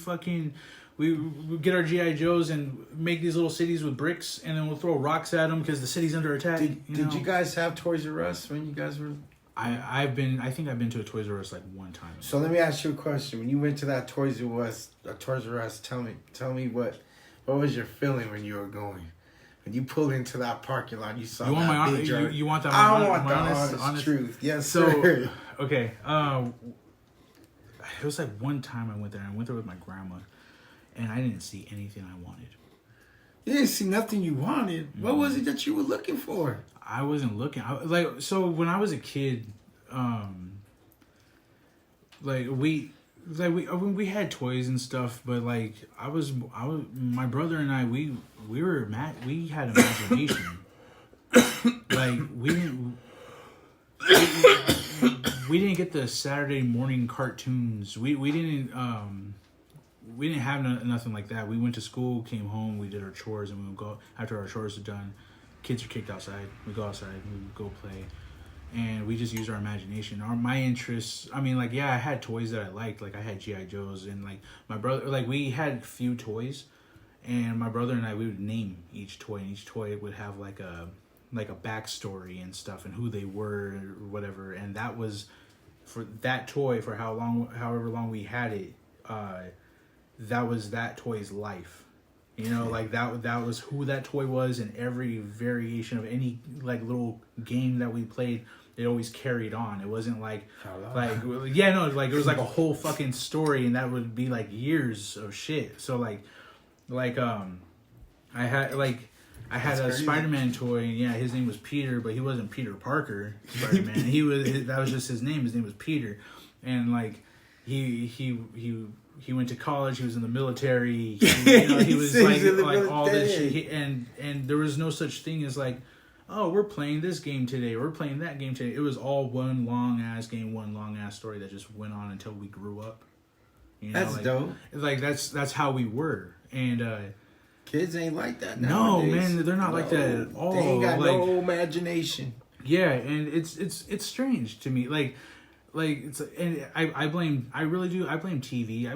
get our G.I. Joes and make these little cities with bricks, and then we'll throw rocks at them because the city's under attack. Did you guys have Toys R Us when you guys were? I think I've been to a Toys R Us like one time. So let me ask you a question. When you went to that Toys R Us, tell me what was your feeling when you were going? When you pulled into that parking lot, you saw big jar. You want that? I want the honest truth. Yes, sir. Okay. It was like one time I went there. I went there with my grandma, and I didn't see anything I wanted. You didn't see nothing you wanted. Mm-hmm. What was it that you were looking for? I wasn't looking. So when I was a kid, we had toys and stuff, but like I was my brother and I we had imagination. Like we didn't get the Saturday morning cartoons. We didn't have nothing like that. We went to school, came home, we did our chores, and we would go after our chores were done. Kids are kicked outside. We go outside. We go play. And we just use our imagination. My interests, I had toys that I liked. Like, I had G.I. Joes. And, like, my brother, like, we had few toys. And my brother and I, we would name each toy. And each toy would have, like a backstory and stuff. And who they were or whatever. And that was, for that toy, for however long we had it, that was that toy's life. Like that was who that toy was, and every variation of any like little game that we played, it always carried on. It wasn't like it was like a whole fucking story, and that would be like years of shit. So I had a Spider-Man toy, and yeah, his name was Peter, but he wasn't Peter Parker Spider-Man. That was just his name. His name was Peter, and like he went to college. He was in the military. He was like all this shit. And there was no such thing as like, oh, we're playing this game today. We're playing that game today. It was all one long ass game, one long ass story that just went on until we grew up. That's dope. Like that's how we were. And kids ain't like that nowadays. No, man, they're not like that at all. They ain't got no imagination. Yeah, and it's strange to me. Like it's, and I blame TV.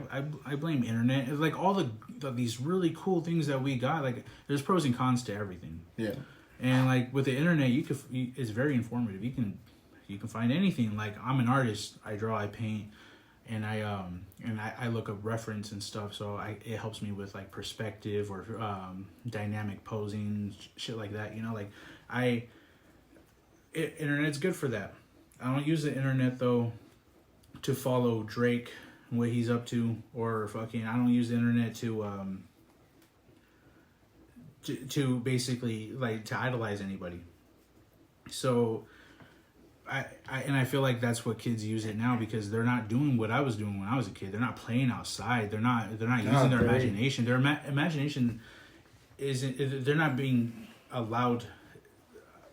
I blame internet. It's like all these really cool things that we got. Like there's pros and cons to everything. Yeah. And like with the internet, it's very informative. You can find anything. Like I'm an artist. I draw. I paint. And I look up reference and stuff. So it helps me with like perspective or dynamic posing, shit like that. Internet's good for that. I don't use the internet though to follow Drake and what he's up to, or I don't use the internet to basically like to idolize anybody. So I feel like that's what kids use it now, because they're not doing what I was doing when I was a kid. They're not playing outside. They're not using their imagination. Their imagination isn't. They're not being allowed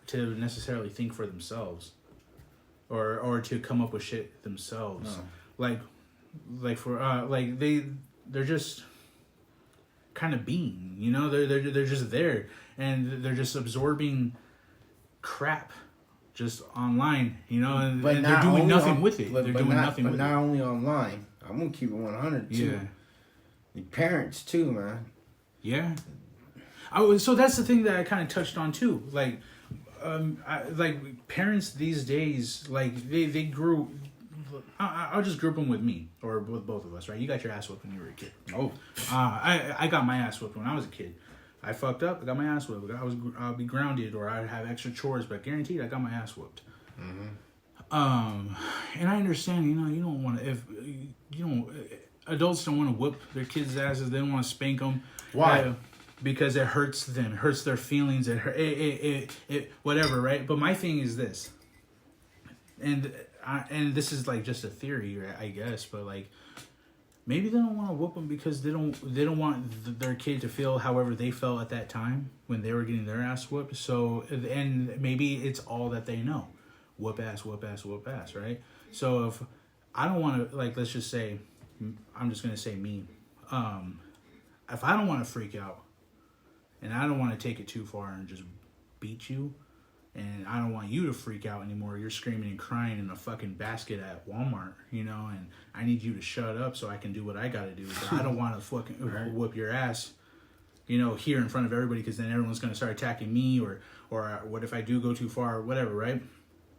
to necessarily think for themselves. Or to come up with shit themselves. No. They're just kind of being, they're just there, and they're just absorbing crap just online, and they're doing nothing with it. They're doing nothing with it. But not only online. I'm gonna keep it 100 too. Yeah. The parents too, man. Yeah. So that's the thing that I kind of touched on too. Like like parents these days, like they grew. I'll just group them with me or with both of us, right? You got your ass whooped when you were a kid. Oh, I got my ass whooped when I was a kid. I fucked up. I got my ass whooped. I'll be grounded or I'd have extra chores, but guaranteed I got my ass whooped. And I understand, you don't want to, if you don't, adults don't want to whoop their kids' asses. They don't want to spank them. Why? Because it hurts them. It hurts their feelings. It whatever, right? But my thing is this, and this is like just a theory, I guess, but like maybe they don't want to whoop them because they don't want their kid to feel however they felt at that time when they were getting their ass whooped. So, and maybe it's all that they know. Whoop ass, whoop ass, whoop ass, right? So if I don't want to, like, let's just say, I'm just going to say me. If I don't want to freak out and I don't want to take it too far and just beat you and I don't want you to freak out anymore, you're screaming and crying in a fucking basket at Walmart, and I need you to shut up so I can do what I got to do. But I don't want to fucking whoop your ass, here in front of everybody, because then everyone's going to start attacking me or what if I do go too far or whatever, right?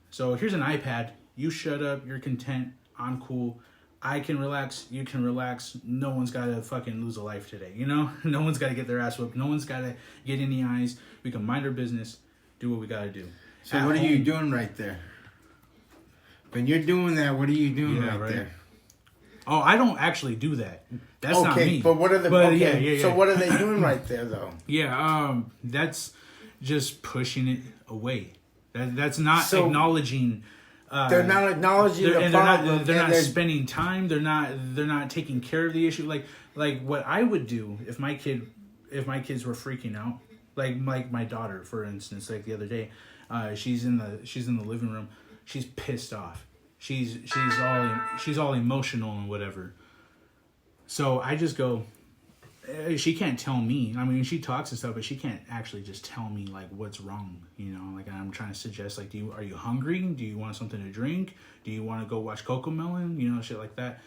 So here's an iPad. You shut up. You're content. I'm cool. I can relax. You can relax. No one's got to fucking lose a life today. No one's got to get their ass whooped. No one's got to get in the eyes. We can mind our business. Do what we got to do. So what are you doing right there? When you're doing that, what are you doing right there? Oh, I don't actually do that. That's not me. But what are the? But okay, so what are they doing right there, though? Yeah, that's just pushing it away. That's not acknowledging. They're not acknowledging the problem. They're not spending time. They're not taking care of the issue. Like what I would do if my kids were freaking out. Like my daughter, for instance, like the other day, she's in the living room. She's pissed off. She's all emotional and whatever. So I just go. She can't tell me. I mean, she talks and stuff, but she can't actually just tell me like what's wrong. Like I'm trying to suggest, like, are you hungry? Do you want something to drink? Do you want to go watch Cocomelon? Shit like that.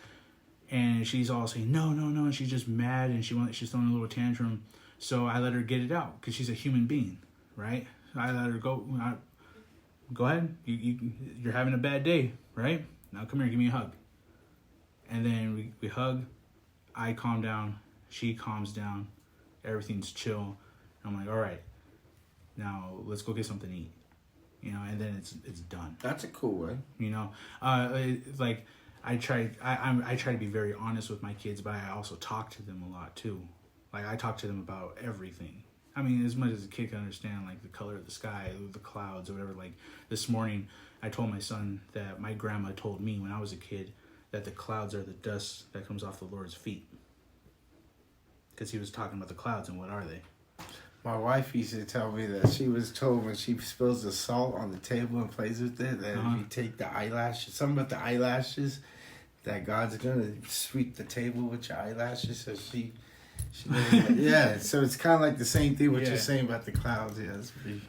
And she's all saying no, and she's just mad and she's throwing a little tantrum. So I let her get it out because she's a human being, right? I let her go. Go ahead. You're having a bad day, right? Now come here, give me a hug. And then we hug. I calm down. She calms down. Everything's chill. I'm like, all right, now let's go get something to eat. And then it's done. That's a cool way. Like I try to be very honest with my kids, but I also talk to them a lot too. Like I talk to them about everything. I mean, as much as a kid can understand, like the color of the sky, the clouds, or whatever. Like this morning, I told my son that my grandma told me when I was a kid that the clouds are the dust that comes off the Lord's feet. Because he was talking about the clouds and what are they? My wife used to tell me that she was told when she spills the salt on the table and plays with it, that if you take the eyelashes, something about the eyelashes, that God's gonna sweep the table with your eyelashes. So she yeah. So it's kind of like the same thing what you're saying about the clouds. Yeah, that's pretty.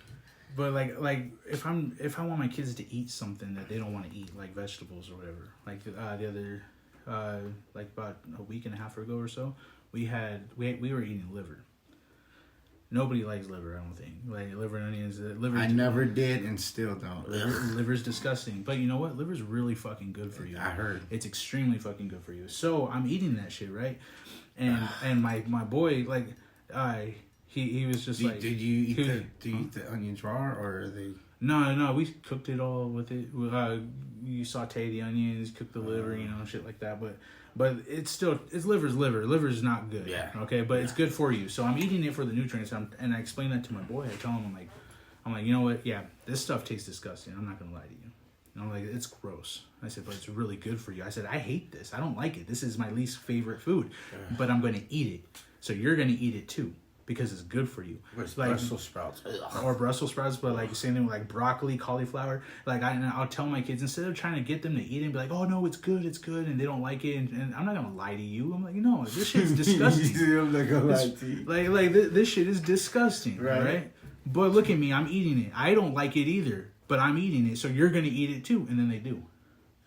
But like if I want my kids to eat something that they don't want to eat, like vegetables or whatever, like the other like about a week and a half ago or so. We were eating liver. Nobody likes liver, I don't think. Like liver and onions. I never did and still don't. Liver's disgusting. But you know what? Liver's really fucking good for you. I heard. It's extremely fucking good for you. So I'm eating that shit, right? And my boy, like, he was just like. Did you eat the onions raw or are they? No, we cooked it all with it. You saute the onions, cook the liver, shit like that. But it's liver's liver. Liver's not good. Yeah. Okay, but it's good for you. So I'm eating it for the nutrients. And I explain that to my boy. I tell him, I'm like, you know what? Yeah, this stuff tastes disgusting. I'm not gonna lie to you. And I'm like, it's gross. I said, but it's really good for you. I said, I hate this. I don't like it. This is my least favorite food. But I'm gonna eat it. So you're gonna eat it too. Because it's good for you. With like Brussels sprouts. Or Brussels sprouts, but like same thing with like broccoli, cauliflower. Like I'll tell my kids, instead of trying to get them to eat it and be like, oh no, it's good, and they don't like it, and I'm not gonna lie to you. I'm like, no, this shit's disgusting. I'm not gonna lie to you. Like this shit is disgusting, right? But look at me, I'm eating it. I don't like it either, but I'm eating it, so you're gonna eat it too, and then they do.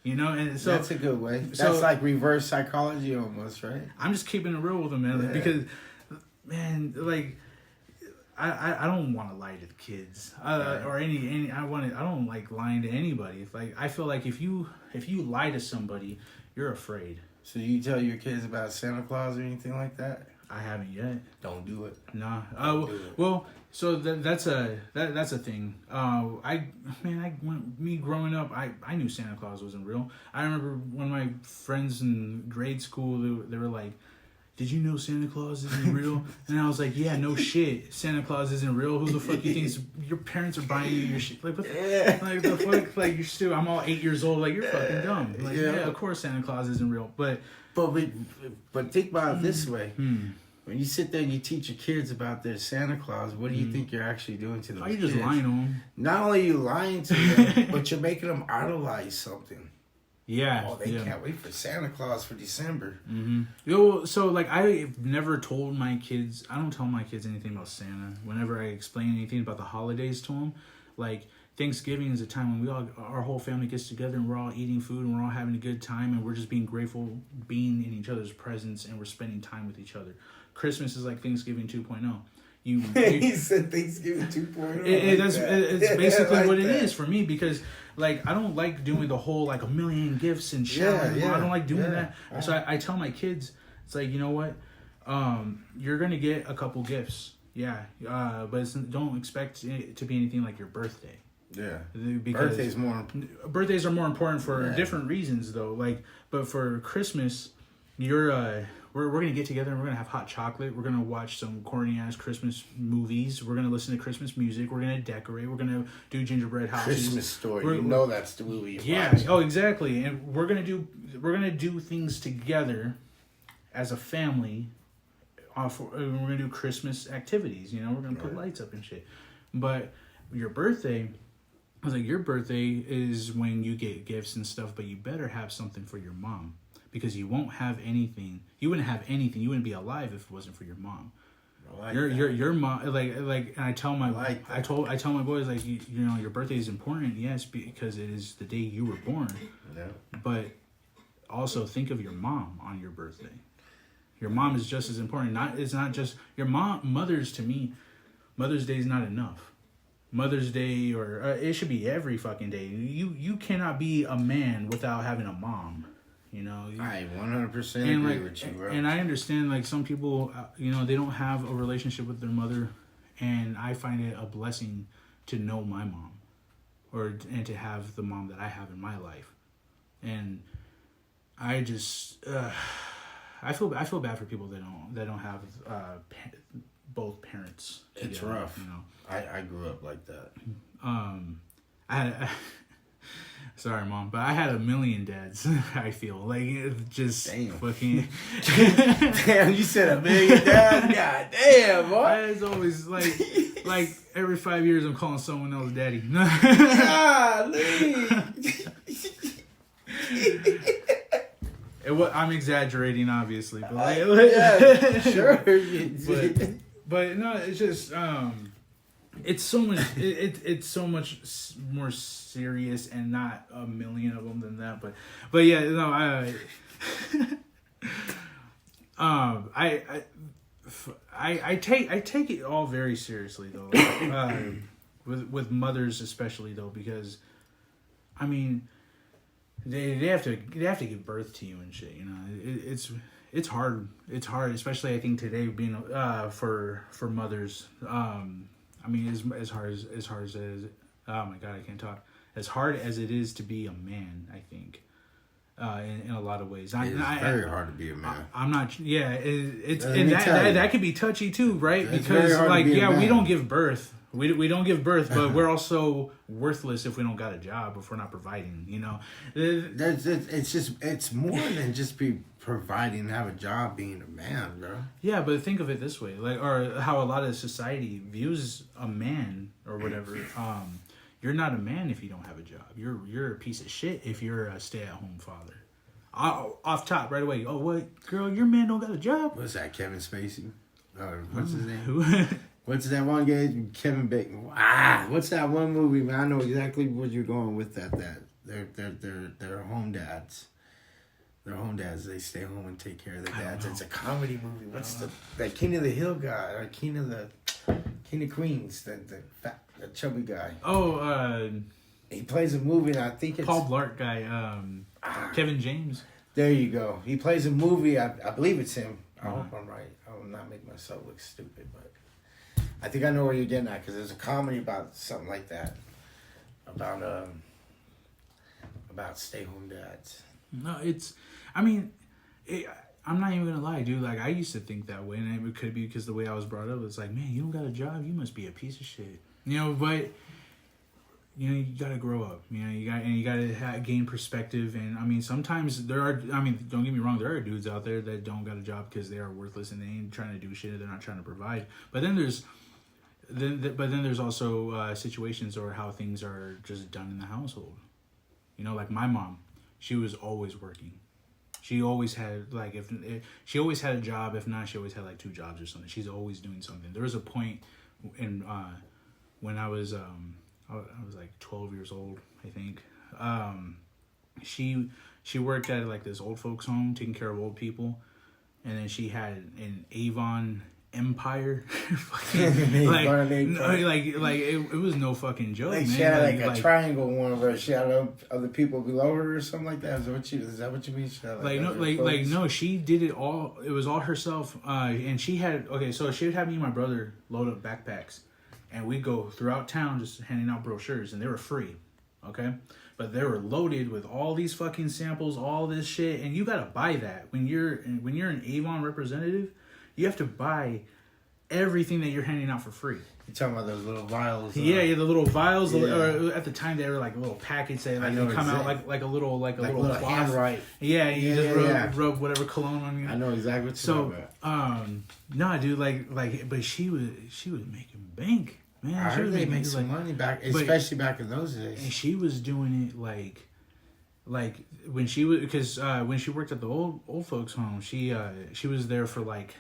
And so that's a good way. That's like reverse psychology almost, right? I'm just keeping it real with them, man, because. Man, like, I don't want to lie to the kids or any I don't like lying to anybody. If, like, I feel like if you lie to somebody, you're afraid. So you tell your kids about Santa Claus or anything like that? I haven't yet. Don't do it. Nah. Do it. Well, so that's a thing. Me growing up, I knew Santa Claus wasn't real. I remember one of my friends in grade school, they were like, "Did you know Santa Claus isn't real?" And I was like, "Yeah, no shit. Santa Claus isn't real. Who the fuck you think your parents are buying you your shit? Like, what the fuck? Like, you're still. I'm all 8 years old. Like, you're fucking dumb. Like, yeah, of course Santa Claus isn't real. But think about it this way. When you sit there and you teach your kids about their Santa Claus, what do you think you're actually doing to them? You're just lying to them. Not only are you lying to them, but you're making them idolize something. Yeah. Oh, they can't wait for Santa Claus for December. Yo, so like I've never told my kids. I don't tell my kids anything about Santa. Whenever I explain anything about the holidays to them, like Thanksgiving is a time when our whole family gets together and we're all eating food and we're all having a good time and we're just being grateful, being in each other's presence, and we're spending time with each other. Christmas is like Thanksgiving 2.0. He said Thanksgiving 2.0. It's basically like what it that. is for me, because like I don't like doing the whole like a million gifts and shit. I don't like doing that. So I tell my kids, it's like, you know what, you're gonna get a couple gifts, but don't expect it to be anything like your birthday. Yeah, because birthdays are more important for different reasons though. Like, but for Christmas, we're gonna get together and we're gonna have hot chocolate. We're gonna watch some corny ass Christmas movies. We're gonna listen to Christmas music. We're gonna decorate. We're gonna do gingerbread houses. Christmas Story. That's the movie. Oh, exactly. And we're gonna do things together as a family. We're gonna do Christmas activities. We're gonna put lights up and shit. But your birthday, I was like, your birthday is when you get gifts and stuff, but you better have something for your mom. Because you won't have anything. You wouldn't have anything. You wouldn't be alive if it wasn't for your mom. Your mom, like, and I tell my I tell my boys, like, your birthday is important, yes, because it is the day you were born. Yeah. But also think of your mom on your birthday. Your mom is just as important. It's not just your mom. Mother's Day is not enough. Mother's Day, or it should be every fucking day. You cannot be a man without having a mom. I 100% agree with you, bro. And I understand, like, some people, they don't have a relationship with their mother, and I find it a blessing to know my mom, and to have the mom that I have in my life, and I just, I feel bad for people that don't have both parents together, It's rough. I grew up like that. Sorry, Mom, but I had a million dads. I feel like it just fucking. Damn, you said a million dads. God damn, boy. It's always like every 5 years I'm calling someone else daddy. I'm exaggerating, obviously, but sure. but no, it's just it's so much. It's so much more serious, and not a million of them than that. But yeah, no, I take it all very seriously though. With mothers especially though, because I mean they have to give birth to you and shit. It's hard. It's hard, especially I think today being for mothers. I mean, as hard as oh my god, I can't talk. As hard as it is to be a man, I think, in a lot of ways. It's very hard to be a man. I'm not. Yeah, that could be touchy too, right? Because like, we don't give birth. We don't give birth, but we're also worthless if we don't got a job, if we're not providing. It's more than just be providing and have a job being a man, bro. Yeah, but think of it this way, like, or how a lot of society views a man or whatever. You're not a man if you don't have a job. You're a piece of shit if you're a stay-at-home father. Off top right away. Oh, what, girl? Your man don't got a job. What's that? Kevin Spacey? What's his name? What's that one guy? Kevin Bacon. What's that one movie? Man, I know exactly what you're going with. That they're home dads. They're home dads. They stay home and take care of their dads. It's a comedy movie. What's that King of the Hill guy? Or King of the King of Queens, the fat, the chubby guy. Oh, He plays a movie, and I think it's Paul Blart guy, Kevin James. There you go. He plays a movie. I believe it's him. I hope I'm right. I will not make myself look stupid, but I think I know where you're getting at because there's a comedy about something like that, about stay-home dads. No, it's. I mean, I'm not even gonna lie, dude. Like I used to think that way, and it could be because the way I was brought up. It's like, man, you don't got a job, you must be a piece of shit. You know, but you gotta grow up. You gotta gain perspective. And I mean, sometimes there are. I mean, don't get me wrong. There are dudes out there that don't got a job because they are worthless and they ain't trying to do shit. They're not trying to provide. But then there's also situations or how things are just done in the household. You know, like my mom, she was always working. She always had like if she always had a job. If not, she always had like 2 jobs or something. She's always doing something. There was a point in when I was like 12 years old, I think. She worked at like this old folks home taking care of old people, and then she had an Avon empire. It was no fucking joke. Like man. she had like a triangle one where she had other people below her or something like that. Is that what you mean? She had, no, she did it all. It was all herself. And she had so she would have me and my brother load up backpacks, and we'd go throughout town just handing out brochures, and they were free, okay? But they were loaded with all these fucking samples, all this shit, and you gotta buy that when you're an Avon representative. You have to buy everything that you're handing out for free. You're talking about those little vials. Yeah, the little vials. Yeah. Or at the time, they were like little packets. They come out like a little cloth. handwrite. Yeah, you just rub whatever cologne on you. I know exactly what you're talking about. Nah, dude, but she was making bank, man. I heard they make some money back, especially back in those days. And she was doing it like when she was when she worked at the old folks home, she was there for like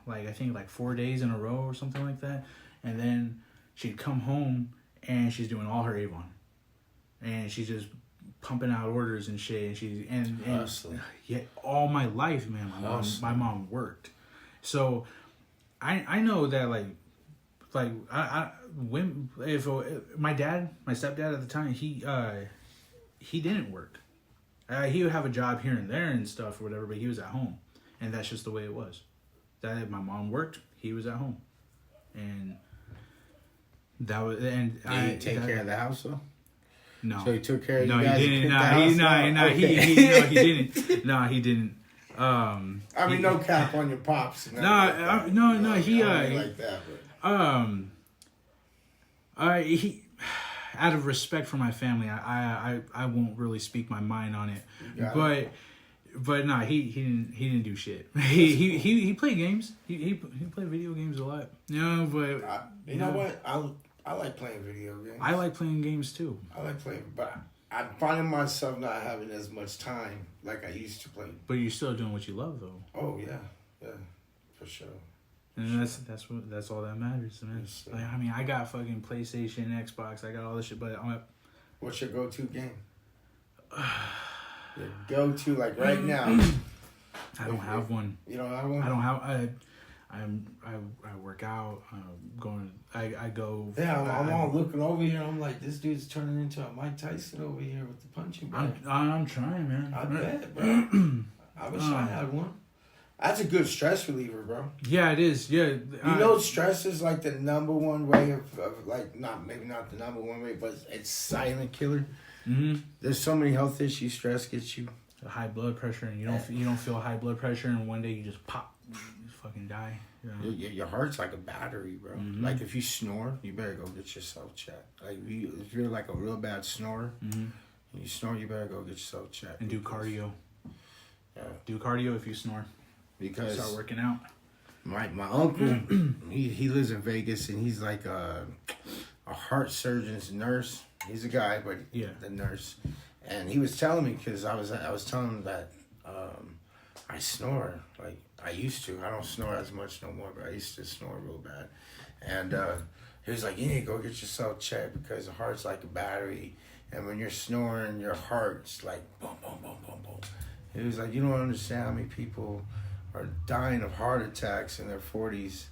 I think like 4 days in a row or something like that, and then she'd come home and she's doing all her Avon, and she's just pumping out orders and shit, and she's and yeah, all my life, man, my mom worked, so I know that when if my stepdad at the time, he didn't work. He would have a job here and there and stuff or whatever, but he was at home, and that's just the way it was. That if my mom worked, he was at home, and that was. And did he take care of the house though? No. So he took care of you guys. No, he didn't. No, he didn't. I mean, no cap on your pops. No. He like that. But. He. Out of respect for my family, I won't really speak my mind on it, but no, he didn't do shit. He played games. He played video games a lot. You know, but you know what? I like playing video games. I like playing games too. I like playing, but I'm finding myself not having as much time like I used to play. But you're still doing what you love, though. Oh yeah, for sure. And that's all that matters, man. Yes, like, I mean, I got fucking PlayStation, Xbox, I got all this shit, but what's your go-to game? Your go-to, like right now. I don't have one. You don't have one? I don't have. I work out. I go. Yeah, I'm all looking over here. I'm like, this dude's turning into a Mike Tyson over here with the punching bag. I'm trying, man. I bet, bro. I wish I had one. That's a good stress reliever, bro. Yeah, it is. Yeah, you know, stress is like the number one way of like maybe not the number one way, but it's silent killer. Mm-hmm. There's so many health issues stress gets you. The high blood pressure, and you don't feel high blood pressure, and one day you just pop, you just fucking die. You know? Your heart's like a battery, bro. Mm-hmm. Like if you snore, you better go get yourself checked. Like if you're like a real bad snorer, and you snore, you better go get yourself checked. And do cardio. Yeah, do cardio if you snore. Because start working out. My uncle, he lives in Vegas, and he's like a heart surgeon's nurse. He's a guy, but the nurse. And he was telling me, because I was telling him that I snore like I used to. I don't snore as much no more, but I used to snore real bad. And he was like, you need to go get yourself checked because the heart's like a battery, and when you're snoring, your heart's like boom, boom, boom, boom, boom. He was like, you don't understand how many people are dying of heart attacks in their 40s,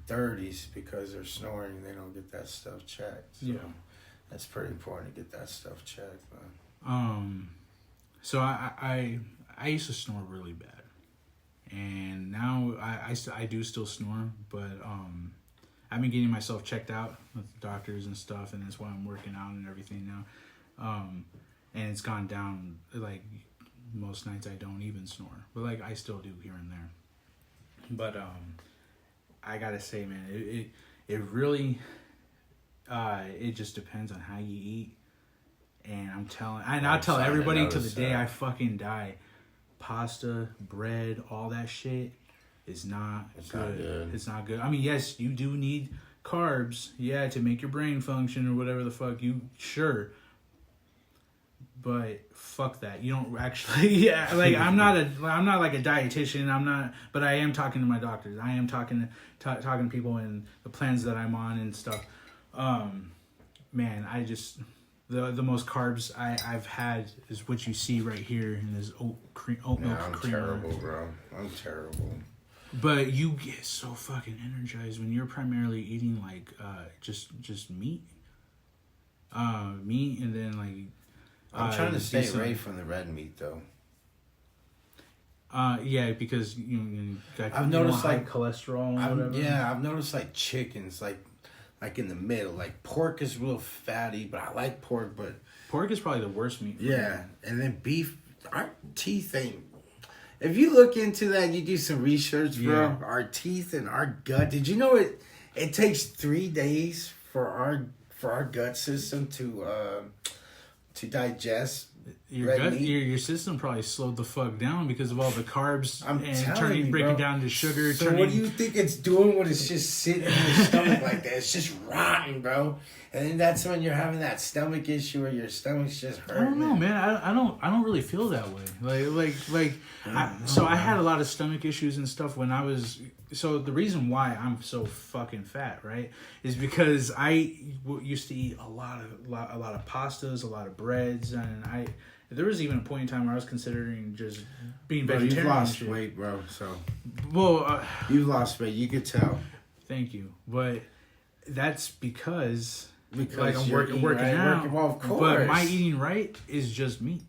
30s because they're snoring and they don't get that stuff checked. So Yeah. that's pretty important to get that stuff checked, man. So I used to snore really bad, and now I do still snore, but I've been getting myself checked out with doctors and stuff, and that's why I'm working out and everything now. And it's gone down. Like most nights I don't even snore, but like I still do here and there. But I gotta say, man, it really it just depends on how you eat. And I'll tell everybody to the day I fucking die. Pasta, bread, all that shit is not good. It's not good. I mean, yes, you do need carbs, to make your brain function or whatever the fuck sure. But fuck that. You don't actually, like I'm not like a dietitian. But I am talking to my doctors. I am talking to people and the plans that I'm on and stuff. Man, I just. The most carbs I've had is what you see right here in this oat milk I'm creamer. terrible, bro. I'm terrible. But you get so fucking energized when you're primarily eating like just meat, and then like. I'm trying to stay away from the red meat though. Because you got I've noticed high like cholesterol. And whatever. I've noticed like chickens like in the middle. Like pork is real fatty, but I like pork. But pork is probably the worst meat. And then beef. Our teeth ain't. If you look into that, you do some research, bro. Our teeth and our gut. Did you know it takes 3 days for our gut system to digest your red gut, meat? your system probably slowed the fuck down because of all the carbs I'm breaking down to sugar. So what do you think it's doing when it's just sitting in your stomach like that? It's just rotting, bro. And then that's when you're having that stomach issue or your stomach's just hurting. I don't know, man. I don't really feel that way. I had a lot of stomach issues and stuff when I was. So the reason why I'm so fucking fat, right, is because I used to eat a lot of pastas, a lot of breads, and there was even a point in time where I was considering just being vegetarian. You've lost weight, bro. So you've lost weight. You could tell. Thank you, but that's because like I'm you're working out. Well, of course. But my eating right is just meat.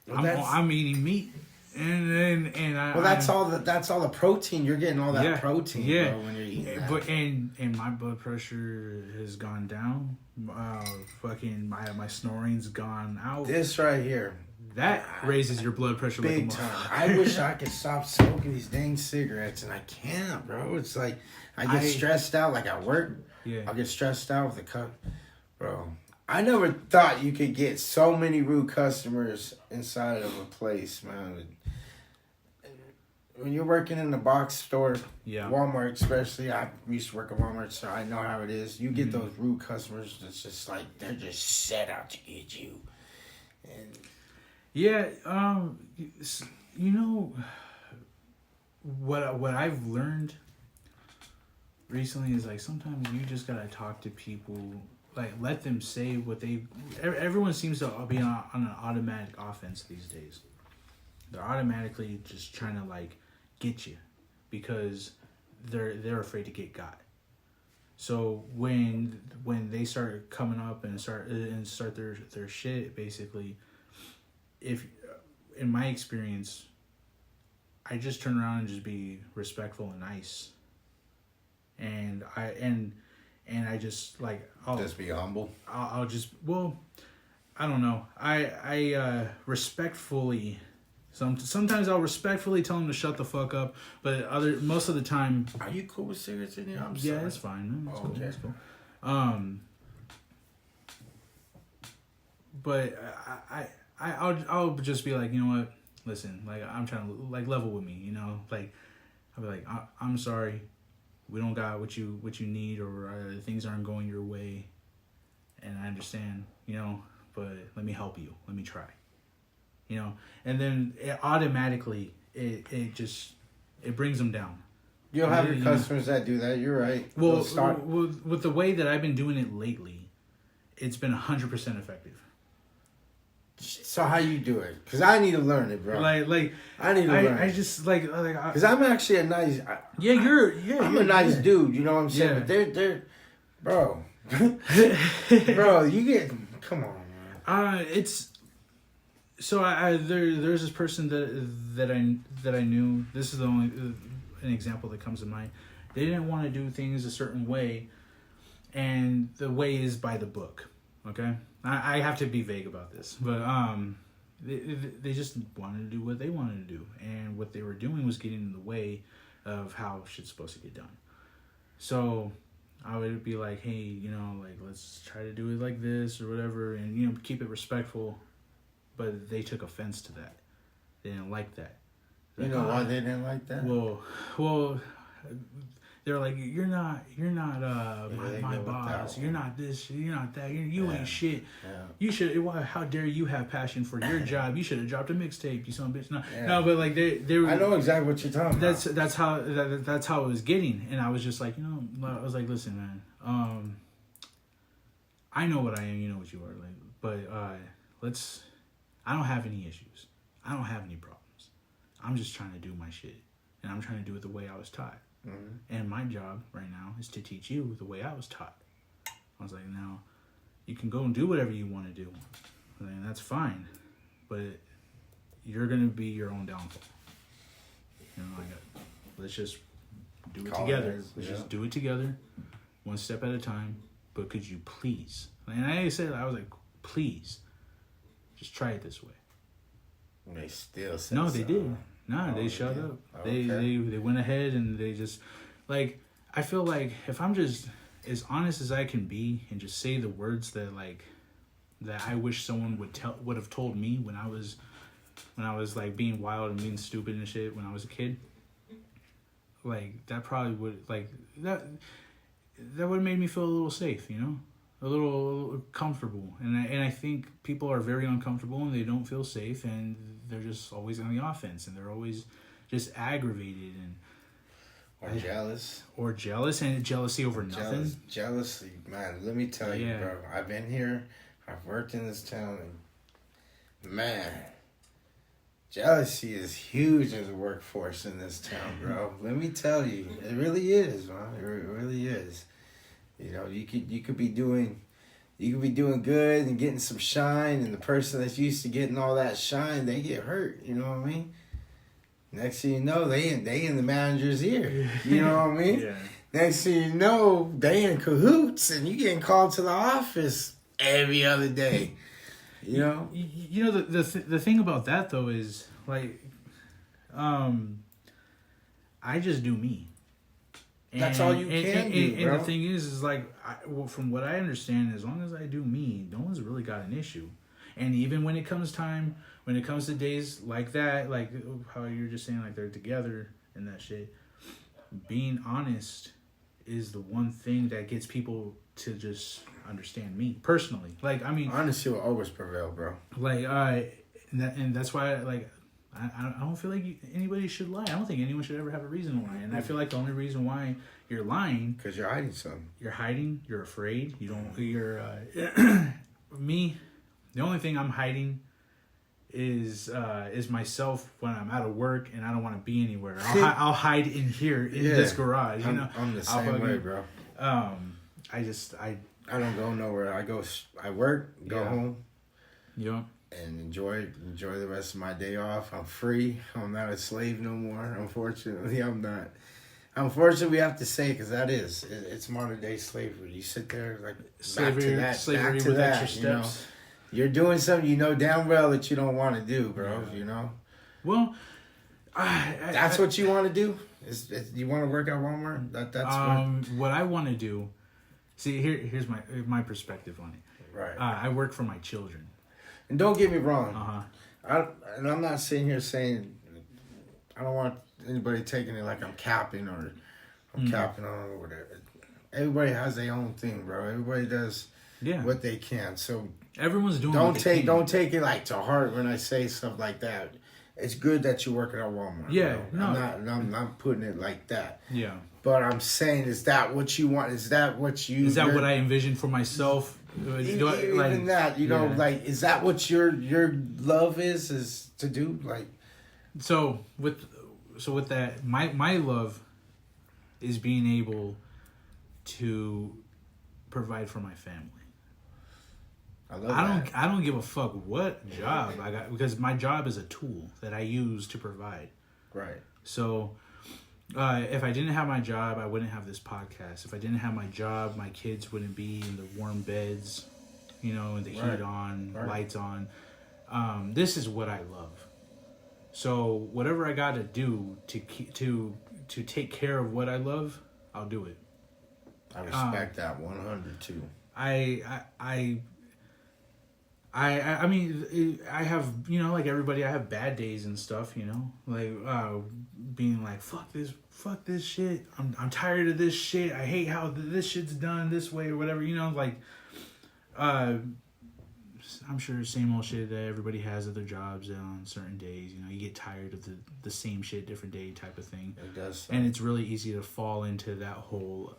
Well, I'm eating meat. And that's all the protein. You're getting all that protein, bro, when you're eating that. But and my blood pressure has gone down. My snoring's gone out. This right here, that raises your blood pressure big like a time. I wish I could stop smoking these dang cigarettes, and I can't, bro. It's like I get stressed out. Like at work, I'll get stressed out with the cup, bro. I never thought you could get so many rude customers inside of a place, man. When you're working in the box store, Walmart especially, I used to work at Walmart, so I know how it is. You get those rude customers that's just like, they're just set out to get you. And what I've learned recently is like sometimes you just gotta talk to people, like let them say what they. Everyone seems to be on an automatic offense these days. They're automatically just trying to like get you because they're afraid to get got. So when they start coming up and start their shit, basically, if in my experience, I just turn around and just be respectful and nice. And I just like I'll just be humble. I'll just I don't know. I respectfully. Sometimes I'll respectfully tell them to shut the fuck up, but most of the time. Are you cool with cigarettes in here? I'm sorry. Yeah, it's fine. Man. It's cool. Okay. It's cool. But I'll just be like, you know what? Listen, like I'm trying to like level with me, you know. Like I'll be like, I'm sorry, we don't got what you need, or things aren't going your way, and I understand, you know. But let me help you. Let me try. You know, and then it automatically it brings them down. You'll have your customers that do that. You're right. Well, with the way that I've been doing it lately, it's been 100% effective. So how you do it? Because I need to learn it, bro. Like I need to learn I it. just like Because I'm actually a nice... I'm a nice dude, you know what I'm saying? Yeah. But they're... Bro. Bro, you get... Come on, man. It's... So there's this person that I knew. This is the only an example that comes to mind. They didn't want to do things a certain way, and the way is by the book. Okay, I have to be vague about this, but they just wanted to do what they wanted to do, and what they were doing was getting in the way of how shit's supposed to get done. So I would be like, hey, you know, like, let's try to do it like this or whatever, and, you know, keep it respectful. But they took offense to that. They didn't like that. You know why they didn't like that? Well, they're like, you're not my boss. You're not this. You're not that. You ain't shit. Yeah. You should. How dare you have passion for your job? You should have dropped a mixtape. You son of a bitch. No, but like they were. I know exactly what you're talking about. That's how it was getting, and I was just like, you know, I was like, listen, man. I know what I am. You know what you are. Like, but let's. I don't have any issues. I don't have any problems. I'm just trying to do my shit, and I'm trying to do it the way I was taught. Mm-hmm. And my job right now is to teach you the way I was taught. I was like, now, you can go and do whatever you want to do, and that's fine, but you're gonna be your own downfall. You know, let's just do it together. Let's just do it together, one step at a time. But could you please? And I was like, please, just try it this way. They still said no, they did. No, they shut up. Okay. They went ahead and they just, like, I feel like if I'm just as honest as I can be and just say the words that I wish someone would have told me when I was like being wild and being stupid and shit when I was a kid, like that probably would that would have made me feel a little safe, you know, a little comfortable. And I think people are very uncomfortable and they don't feel safe and they're just always on the offense and they're always just aggravated and jealous and jealousy over nothing. Jealousy, man. Let me tell you, bro. I've been here. I've worked in this town, and man, jealousy is huge in the workforce in this town, bro. Let me tell you, it really is, man. It really is. You know, you could be doing good and getting some shine, and the person that's used to getting all that shine, they get hurt. You know what I mean? Next thing you know, they in the manager's ear. You know what I mean? Yeah. Next thing you know, they in cahoots, and you getting called to the office every other day. You know? You know, the thing about that, though, is, like, I just do me. That's all you can do, bro. And the thing is like, from what I understand, as long as I do me, no one's really got an issue. And even when it comes to days like that, like how you're just saying, like they're together and that shit, being honest is the one thing that gets people to just understand me personally. Like, I mean, honesty will always prevail, bro. Like, and that's why, like, I don't feel like anybody should lie. I don't think anyone should ever have a reason to lie. And I feel like the only reason why you're lying, because you're hiding something. You're hiding. You're afraid. You don't. You're me. The only thing I'm hiding is myself when I'm out of work and I don't want to be anywhere. I'll hide in here in this garage. You know, I'm the same way, bro. I don't go nowhere. I work, go home. Yeah. And enjoy the rest of my day off. I'm free. I'm not a slave no more. Unfortunately, I'm not. Unfortunately, we have to say, because it's modern day slavery. You sit there like slavery with extra steps. You know? You're doing something you know damn well that you don't want to do, bro. Yeah. You know. Well, that's what you want to do. You want to work at Walmart? That's what I want to do. See, here's my perspective on it. Right. I work for my children. And don't get me wrong. I'm not sitting here saying I don't want anybody taking it like I'm capping or I'm capping on or whatever. Everybody has their own thing, bro. Everybody does what they can. So everyone's doing. Don't take it like to heart when I say stuff like that. It's good that you're working at Walmart. Yeah, bro. I'm not putting it like that. Yeah. But I'm saying, is that what you want? Is that what I envision for myself? Even that, you know, like, is that what your love is to do? Like, so with that, my love is being able to provide for my family. I don't give a fuck what job I got, because my job is a tool that I use to provide. Right. So if I didn't have my job, I wouldn't have this podcast. If I didn't have my job, my kids wouldn't be in the warm beds, you know, and the heat on, lights on. This is what I love. So whatever I got to do to take care of what I love, I'll do it. I respect that 100 too. I mean, I have, you know, like everybody, I have bad days and stuff, you know, like being like, fuck this shit. I'm tired of this shit. I hate how this shit's done this way or whatever, you know, like, I'm sure same old shit that everybody has at their jobs on certain days. You know, you get tired of the same shit, different day type of thing. It does. And it's really easy to fall into that whole,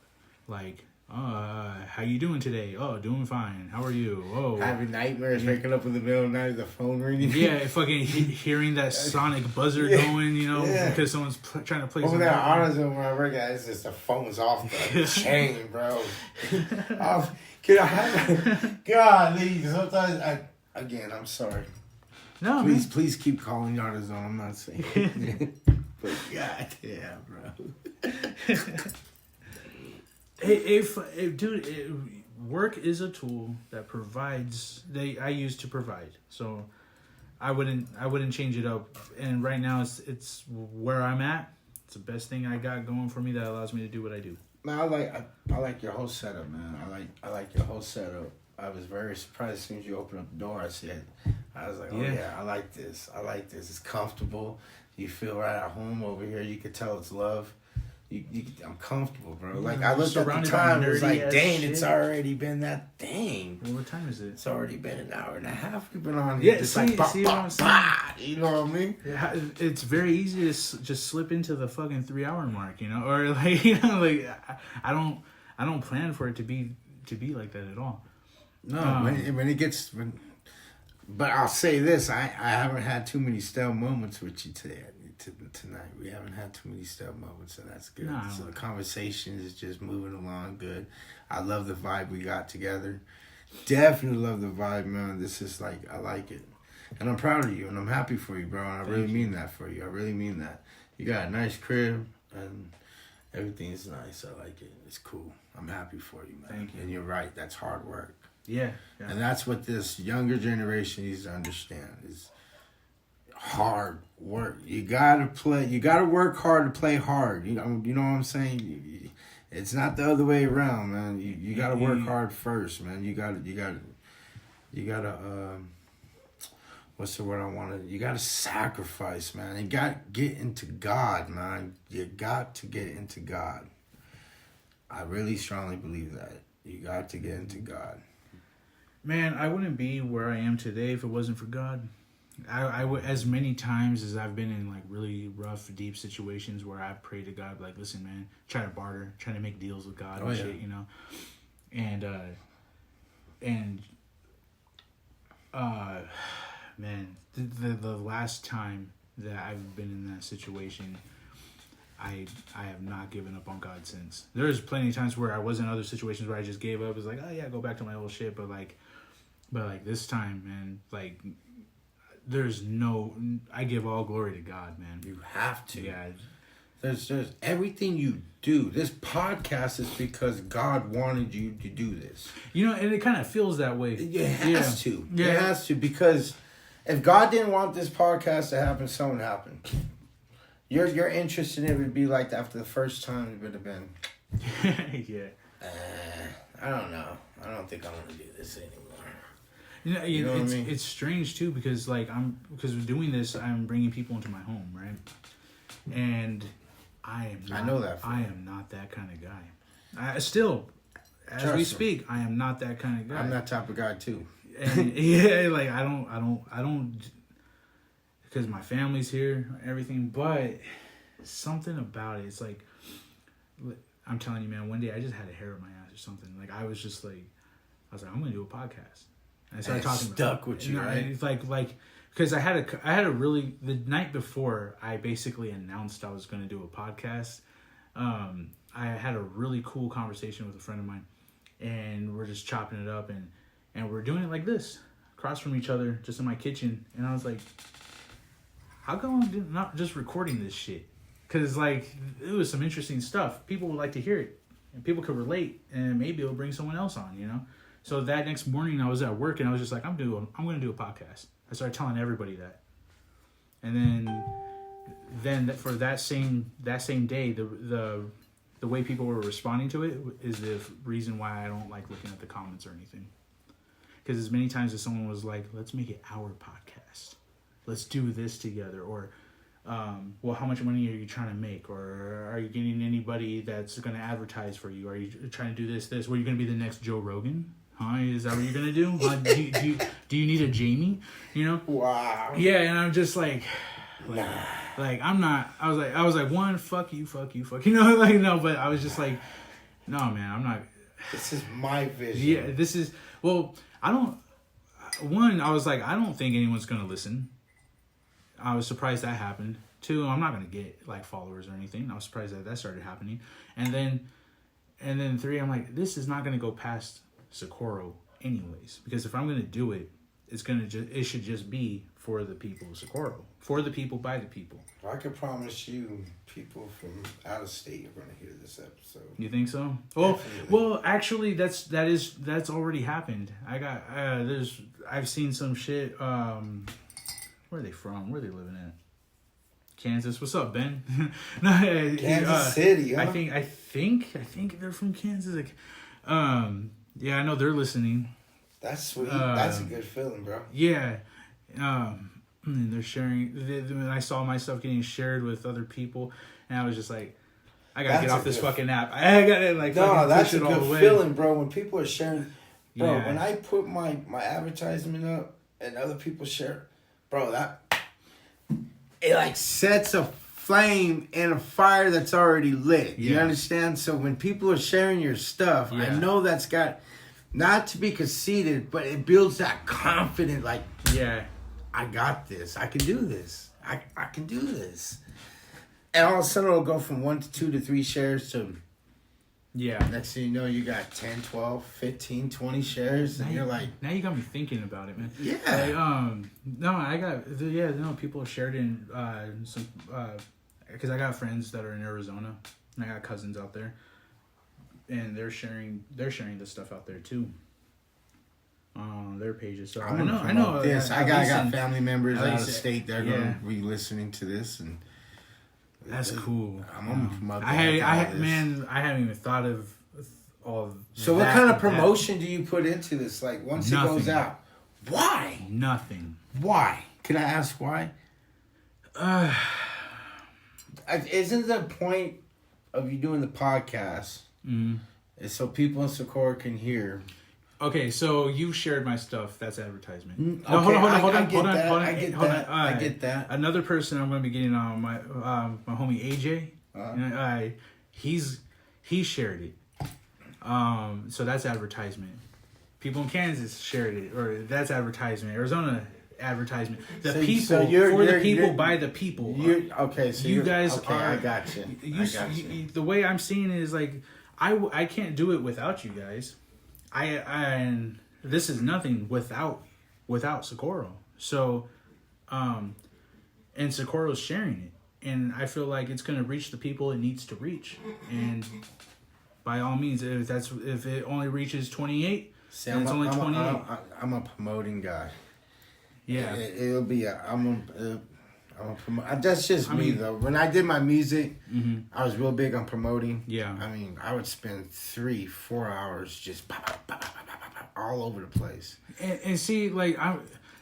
like, how you doing today? Oh, doing fine. How are you? Oh, having nightmares, waking up in the middle of the night, the phone ringing. Yeah, fucking hearing that sonic buzzer going, you know, because someone's trying to play. Over there, honestly, when I work at, it's just the phone's off the chain, bro. Can I have? God, sometimes I'm sorry. No, please keep calling AutoZone. I'm not saying, but goddamn, bro. If work is a tool that provides, I use to provide. So I wouldn't change it up. And right now it's where I'm at. It's the best thing I got going for me that allows me to do what I do. Man, I like your whole setup, man. I like your whole setup. I was very surprised as soon as you opened up the door. I was like, oh yeah, I like this. It's comfortable. You feel right at home over here. You could tell it's love. I'm comfortable, bro. Like, I looked at the time, it was like, dang, it's already been that dang. Well, what time is it? It's already been an hour and a half we've been on here. Yeah, see what I'm saying? You know what I mean? Yeah, it's very easy to just slip into the fucking 3-hour mark, you know? Or, like, you know, like, I don't plan for it to be like that at all. No, when it gets... But I'll say this, I haven't had too many stale moments with you tonight. We haven't had too many stale moments, and that's good. No. So the conversation is just moving along good. I love the vibe we got together. Definitely love the vibe, man. This is like, I like it. And I'm proud of you, and I'm happy for you, bro. And I really mean that for you. I really mean that. You got a nice crib, and everything's nice. I like it. It's cool. I'm happy for you, man. Thank you. And you're right. That's hard work. Yeah. And that's what this younger generation needs to understand is hard work. You gotta work hard to play hard. You know what I'm saying? It's not the other way around, man. You gotta work hard first, man. You gotta what's the word I wanted? You gotta sacrifice, man. You gotta get into God, man. You got to get into God. I really strongly believe that. You got to get into God. Man, I wouldn't be where I am today if it wasn't for God. I would, as many times as I've been in like really rough, deep situations where I pray to God, like, listen, man, try to barter, try to make deals with God and shit, you know, man, the last time that I've been in that situation, I have not given up on God since. There's plenty of times where I was in other situations where I just gave up. It's like, oh yeah, go back to my old shit, but this time, man, like, I give all glory to God, man. You have to. Yeah. There's everything you do. This podcast is because God wanted you to do this. You know, and it kind of feels that way. It has to. Yeah. It has to, because if God didn't want this podcast to happen, something happened. Your interest in it would be like after the first time it would have been. Yeah. I don't know. I don't think I want to do this anymore. You know what I mean? It's strange too, because because of doing this, I'm bringing people into my home, right? And I know that. I am not that kind of guy. As we speak, I am not that kind of guy. I'm that type of guy too. And yeah, like I don't, because my family's here, everything. But something about it, it's like, I'm telling you, man. One day I just had a hair in my ass or something. Like I was just like, I was like, I'm gonna do a podcast. And I started talking. Stuck with you, right? It's like because I had a really the night before I basically announced I was gonna do a podcast. I had a really cool conversation with a friend of mine, and we're just chopping it up, and we're doing it like this, across from each other, just in my kitchen. And I was like, how come I'm not just recording this shit? Because, like, it was some interesting stuff. People would like to hear it, and people could relate, and maybe it'll bring someone else on, you know? So that next morning, I was at work, and I was just like, I'm going to do a podcast. I started telling everybody that. And then for that same day, the way people were responding to it is the reason why I don't like looking at the comments or anything. Because as many times as someone was like, let's make it our podcast. Let's do this together. Or, well, how much money are you trying to make? Or are you getting anybody that's going to advertise for you? Are you trying to do this? Were you going to be the next Joe Rogan? Huh? Is that what you're going to do? Do you need a Jamie? You know? Wow. Yeah, and I'm just like... Nah. Like, I'm not... I was like, one, fuck you. You know? Like, no, but I was just like, no, man, I'm not... This is my vision. Yeah, this is... Well, I don't... One, I was like, I don't think anyone's going to listen. I was surprised that happened. Two, I'm not going to get, like, followers or anything. I was surprised that started happening. And then three, I'm like, this is not going to go past Socorro anyways. Because if I'm going to do it, it should just be for the people of Socorro. For the people, by the people. I can promise you, people from out of state are going to hear this episode. You think so? Well, actually, that's already happened. I've seen some shit. Where are they from? Where are they living at? Kansas. What's up, Ben? No, Kansas City. Huh? I think they're from Kansas. Like, yeah, I know they're listening. That's sweet. That's a good feeling, bro. Yeah. And they're sharing. When I saw my stuff getting shared with other people, and I was just like, I gotta get off this fucking app. I gotta like. No, that's a good feeling, bro. When people are sharing, bro. Yeah. When I put my advertisement up and other people share, bro, it like sets a flame in a fire that's already lit. Yeah. You understand? So when people are sharing your stuff, Yeah. I know that's got, not to be conceited, but it builds that confidence, like, Yeah. I got this. I can do this. I can do this. And all of a sudden it'll go from 1 to 2 to 3 shares to, Yeah. next thing you know, you got 10, 12, 15, 20 shares. And you're like, now you got me thinking about it, man. yeah. Like, no, people have shared in some, because I got friends that are in Arizona, and I got cousins out there, and they're sharing this stuff out there too, on their pages. So I know this. I got family members at out of least- state. They're yeah. going to be listening to this, and that's cool. I'm gonna promote. I haven't even thought of all of So what kind of promotion do you put into this? Like once it goes out, why? Nothing. Why? Can I ask why? Isn't the point of you doing the podcast is so people in Socorro can hear? Okay, so you shared my stuff. That's advertisement. Okay, No, hold on. I get that. Another person I'm going to be getting on my homie AJ. He shared it. So that's advertisement. People in Kansas shared it, or that's advertisement. Arizona advertisement. The people by the people. So you guys are. I got you. The way I'm seeing it is like I can't do it without you guys. And this is nothing without Socorro. So, and Socorro's sharing it, and I feel like it's gonna reach the people it needs to reach. And by all means, if it only reaches 28, then it's only 28. I'm a promoting guy. Yeah, it'll be I'm a promote. That's just me though. When I did my music, I was real big on promoting. Yeah. I mean, I would spend 3-4 hours just all over the place. And see, like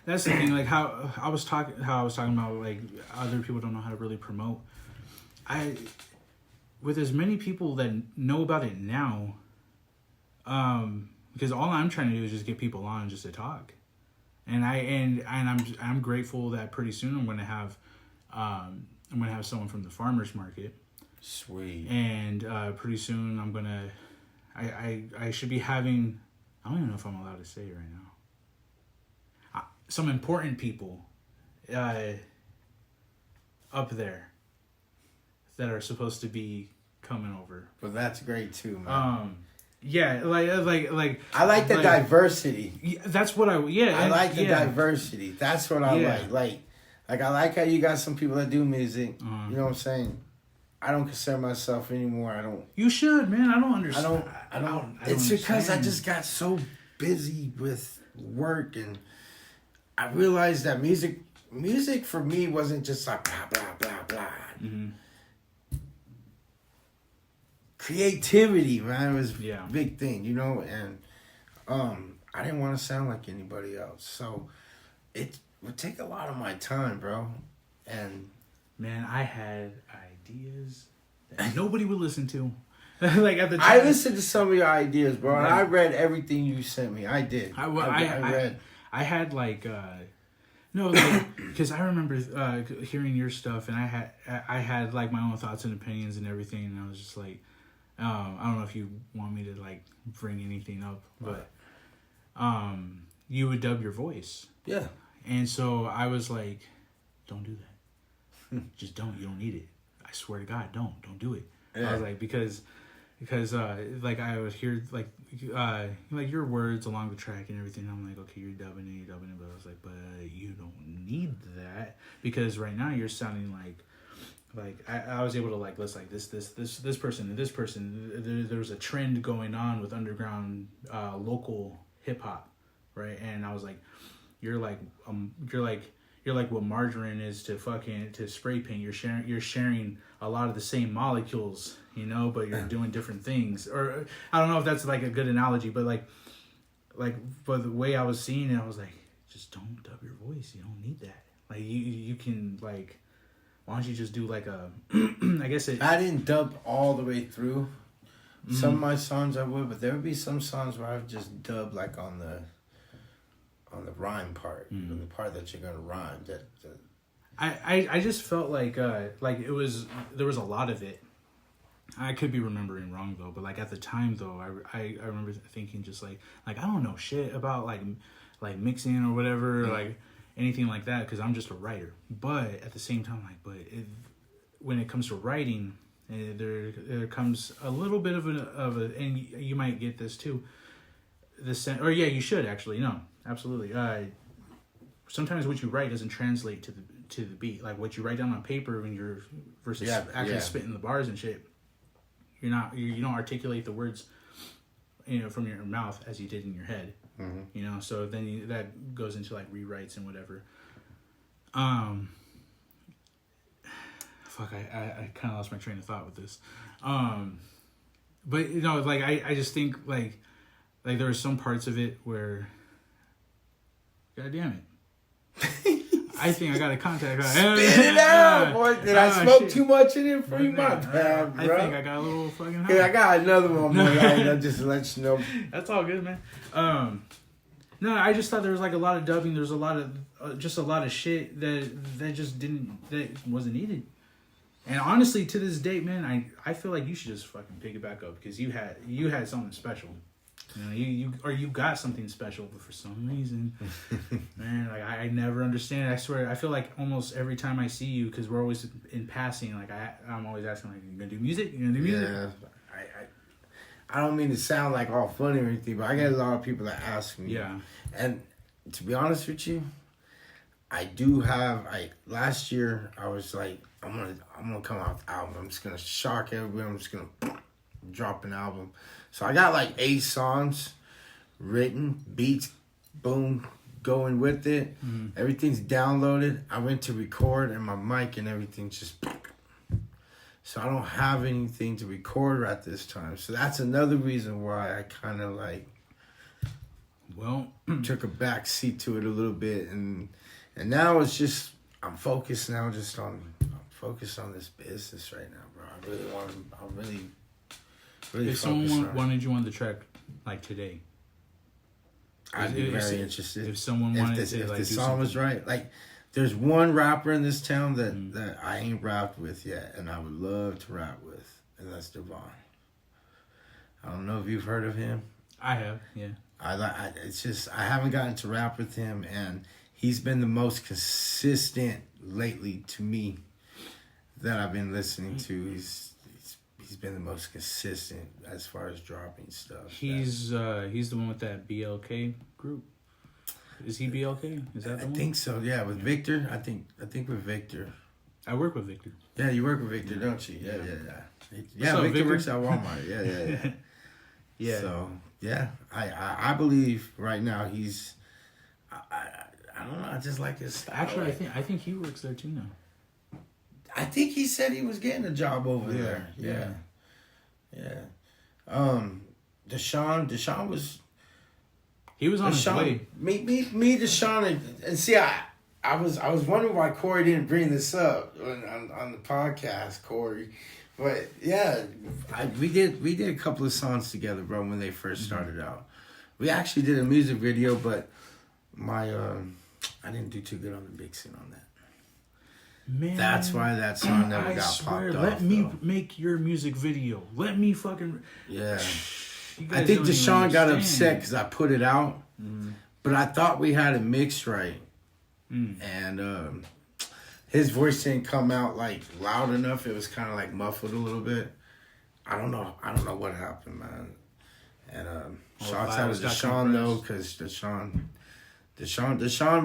that's the thing. Like how I was talking about, like other people don't know how to really promote. With as many people that know about it now, because all I'm trying to do is just get people on just to talk. And I'm grateful that pretty soon I'm gonna have someone from the farmers market. Sweet. And pretty soon I should be having I don't even know if I'm allowed to say it right now. Some important people up there that are supposed to be coming over. But that's great too, man. Yeah, like I like the diversity. Yeah, that's what I like the diversity. That's what I like. Like I like how you got some people that do music. You know what I'm saying? I don't consider myself anymore. I don't. You should, man. I don't understand. I don't. It's because I just got so busy with work, and I realized that music for me wasn't just like blah blah blah blah. Mm-hmm. Creativity, man, was a big thing, you know, and I didn't want to sound like anybody else, so it would take a lot of my time, bro. And man, I had ideas that nobody would listen to. Like at the time, I listened to some of your ideas, bro, and I read everything you sent me. I did. I read. I had like no, like, because I remember hearing your stuff, and I had like my own thoughts and opinions and everything, and I was just like, I don't know if you want me to like bring anything up, but you would dub your voice, yeah, and so I was like, don't do that, just don't. You don't need it. I swear to God, don't do it. Yeah. I was like because like I would hear like your words along the track and everything. I'm like, okay, you're dubbing it, but I was like, but you don't need that, because right now you're sounding like I was able to like list like this person and this person. There was a trend going on with underground local hip hop, right? And I was like, you're like what margarine is to spray paint. You're sharing a lot of the same molecules, you know, but you're doing different things. Or I don't know if that's like a good analogy, but but the way I was seeing it, I was like, just don't dub your voice. You don't need that. Like you can like, why don't you just do like a I guess I didn't dub all the way through. Some of my songs I would, but there would be some songs where I would just dub like on the rhyme part, the part that you're gonna rhyme. I just felt like it was, there was a lot of it. I could be remembering wrong though, but like at the time though, I remember thinking just like I don't know shit about like mixing or whatever, like anything like that, because I'm just a writer. But at the same time, when it comes to writing, there comes a little bit of a, and you might get this too. You should actually. No, absolutely. Sometimes what you write doesn't translate to the beat. Like what you write down on paper when you're versus spitting the bars and shit. You don't articulate the words, you know, from your mouth as you did in your head. Mm-hmm. You know, so then that goes into like rewrites and whatever. Fuck, I kind of lost my train of thought with this. But you know, like I just think like there are some parts of it where, God damn it. I think I got a contact. Spit it out, boy. Did I smoke too much in it for you? My bad, bro. I think I got a little fucking high. Yeah, I got another one, boy. I'll just let you know. That's all good, man. No, I just thought there was like a lot of dubbing. There was a lot of just a lot of shit that wasn't needed. And honestly, to this date, man, I feel like you should just fucking pick it back up, because you had something special. You know, you got something special, but for some reason, man, like I never understand. I swear, I feel like almost every time I see you, because we're always in passing, like I'm always asking, like, you gonna do music? You gonna do music? Yeah, I don't mean to sound like all funny or anything, but I get a lot of people that ask me. Yeah. And to be honest with you, I do have. Last year I was like, I'm gonna come out with an album. I'm just gonna shock everybody. I'm just gonna drop an album. So I got like 8 songs written, beats, boom, going with it. Mm-hmm. Everything's downloaded. I went to record, and my mic and everything just. So I don't have anything to record at this time. So that's another reason why I kind of like. Well, took a back seat to it a little bit, and now it's just I'm focused now. I'm focused on this business right now, bro. I'm really. If someone wanted you on the track like today, I'd be very interested. If someone wanted to, if the song was right, like there's one rapper in this town that I ain't rapped with yet, and I would love to rap with, and that's Devon. I don't know if you've heard of him. I have, yeah. It's just I haven't gotten to rap with him, and he's been the most consistent lately to me that I've been listening to. He's been the most consistent as far as dropping stuff. He's the one with that BLK group. Is he BLK? Is that the one? I think so. Yeah, with Victor. I think with Victor. I work with Victor. Yeah, you work with Victor, don't you? Yeah. Yeah, up, Victor Victor? works at Walmart. Yeah. Yeah. So yeah, I believe right now he's. I don't know. I just like his style. Actually, I think he works there too now. I think he said he was getting a job over there. Yeah. Deshaun was. He was on his way. Me, Deshaun, and see, I was wondering why Corey didn't bring this up on the podcast, Corey. But yeah, we did a couple of songs together, bro, when they first started out. We actually did a music video, but I didn't do too good on the mixing on that. Man, that's why that song never got popped off. Let me make your music video. Let me fucking. Yeah. I think Deshaun got upset because I put it out, but I thought we had it mixed right, and his voice didn't come out like loud enough. It was kind of like muffled a little bit. I don't know what happened, man. And shouts out to Deshaun though, because Deshaun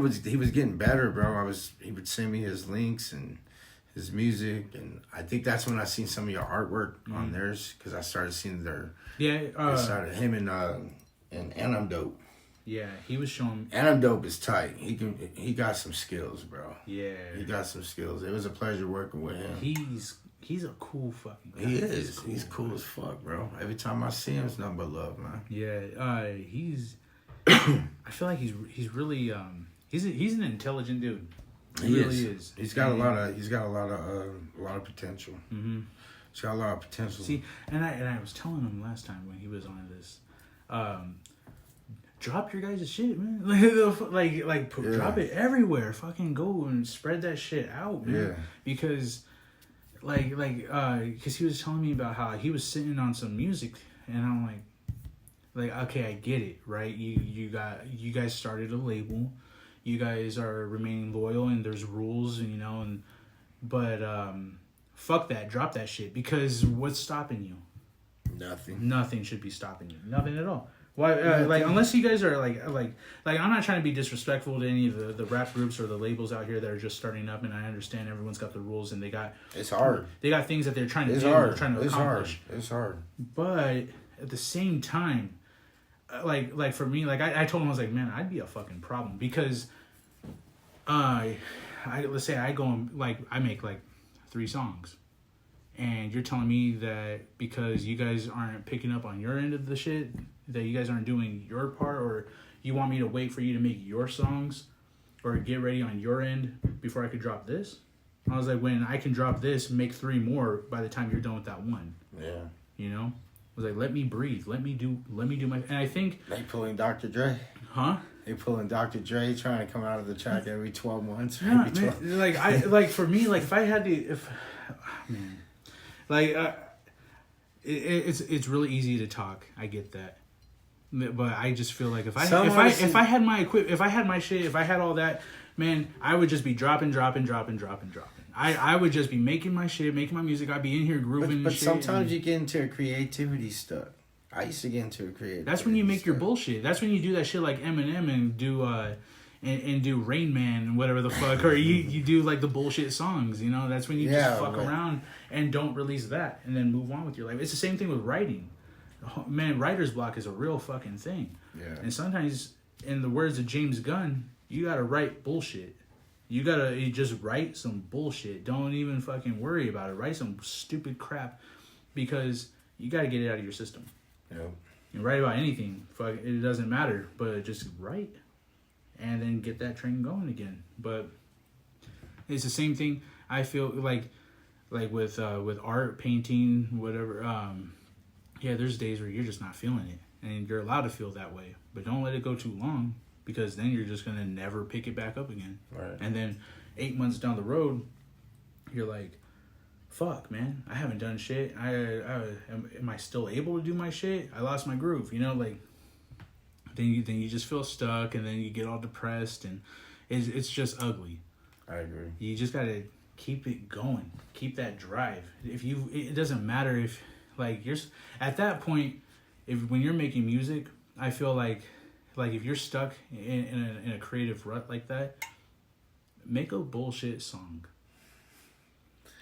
was getting better, bro. He would send me his links and his music, and I think that's when I seen some of your artwork on theirs, because I started seeing their. Yeah, I started him and I'm Dope. Yeah, he was showing. And I'm Dope is tight. He got some skills, bro. Yeah, he got some skills. It was a pleasure working with him. He's a cool fucking guy. He is. He's cool as fuck, bro. Every time I see him, it's nothing but love, man. Yeah, he's. I feel like he's really he's an intelligent dude. He really is. He's got a lot of potential. Mm-hmm. He's got a lot of potential. See, and I was telling him last time when he was on this, drop your guys' shit, man. Drop it everywhere. Fucking go and spread that shit out, man. Yeah. Because, because he was telling me about how he was sitting on some music, and I'm like, okay, I get it, right? You guys started a label. You guys are remaining loyal, and there's rules, but fuck that, drop that shit, because what's stopping you? Nothing should be stopping you. Nothing at all. Why? Unless you guys are like I'm not trying to be disrespectful to any of the rap groups or the labels out here that are just starting up, and I understand everyone's got the rules and it's hard. They got things that they're trying to do. Hard. They're trying to accomplish. It's hard. But at the same time, like for me, I told him, I was like, man, I'd be a fucking problem, because let's say I go and I make 3 songs, and you're telling me that because you guys aren't picking up on your end of the shit, that you guys aren't doing your part, or you want me to wait for you to make your songs or get ready on your end before I could drop this? I was like, when I can drop this, make 3 more by the time you're done with that one. Yeah. I was like, let me breathe. Let me do my... And I think... They pulling Dr. Dre? Huh? They pulling Dr. Dre, trying to come out of the track every 12 months. Yeah, man, for me, if I had to... it's really easy to talk. I get that. But I just feel like if I had my shit, if I had all that, man, I would just be dropping. I would just be making my shit, making my music. I'd be in here grooving. But shit, sometimes you get into a creativity stuff. I used to get into a creativity. That's when you make your bullshit. That's when you do that shit like Eminem and do and do Rain Man and whatever the fuck, or you do the bullshit songs. That's when you just fuck around and don't release that, and then move on with your life. It's the same thing with writing. Man, writer's block is a real fucking thing. Yeah. And sometimes, in the words of James Gunn, you gotta write bullshit. You gotta just write some bullshit. Don't even fucking worry about it. Write some stupid crap, because you gotta get it out of your system. Yeah. You write about anything. Fuck, it doesn't matter. But just write, and then get that train going again. But it's the same thing. I feel like with art, painting, whatever. Yeah, there's days where you're just not feeling it, and you're allowed to feel that way. But don't let it go too long, because then you're just gonna never pick it back up again. Right. And then 8 months down the road, you're like, fuck, man, I haven't done shit. Am I still able to do my shit? I lost my groove, then you just feel stuck, and then you get all depressed, and it's just ugly. I agree. You just gotta keep it going, keep that drive. It doesn't matter if like you're at that point. When you're making music, I feel like if you're stuck in a creative rut like that, make a bullshit song.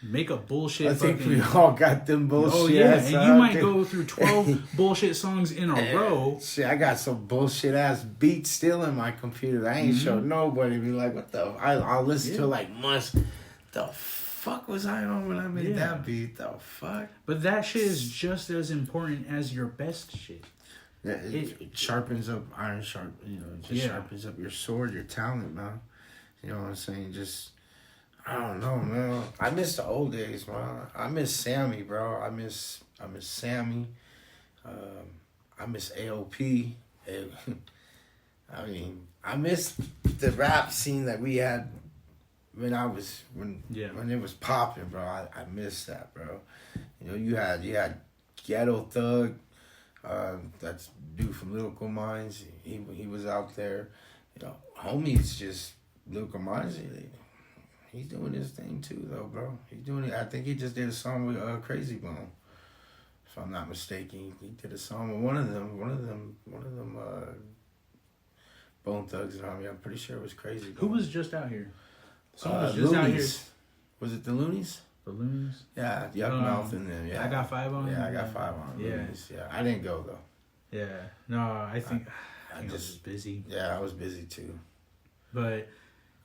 Make a bullshit. I think we all got them bullshit. Oh yeah, and you might go through 12 bullshit songs in a row. Shit, I got some bullshit ass beats still in my computer. I ain't showed nobody. Be like, what the? I'll listen to like months. The fuck was I on when I made that beat? The fuck. But that shit is just as important as your best shit. Yeah, it sharpens up iron sharp. You know, it just sharpens up your sword, your talent, man. You know what I'm saying? Just. I don't know, man. I miss the old days, man. I miss Sammy, bro. I miss Sammy. I miss AOP. I mean, I miss the rap scene that we had when it was popping, bro. I miss that, bro. You know, you had Ghetto Thug. That's dude from Lyrical Minds. He was out there. You know, homies just Lyrical Minds. He's doing his thing too, though, bro. He's doing it. I think he just did a song with Crazy Bone, if I'm not mistaken. He did a song with one of them. Bone Thugs and Army. I'm pretty sure it was Crazy Bone. Who was just out here? Someone was just out here. Was it the Loonies? The Loonies? Yeah, Yuck Mouth and then I Got 5 on. Yeah, I Got 5 on. Yeah, Loonies. Yeah. I didn't go though. Yeah, no, I think I was just busy. Yeah, I was busy too. But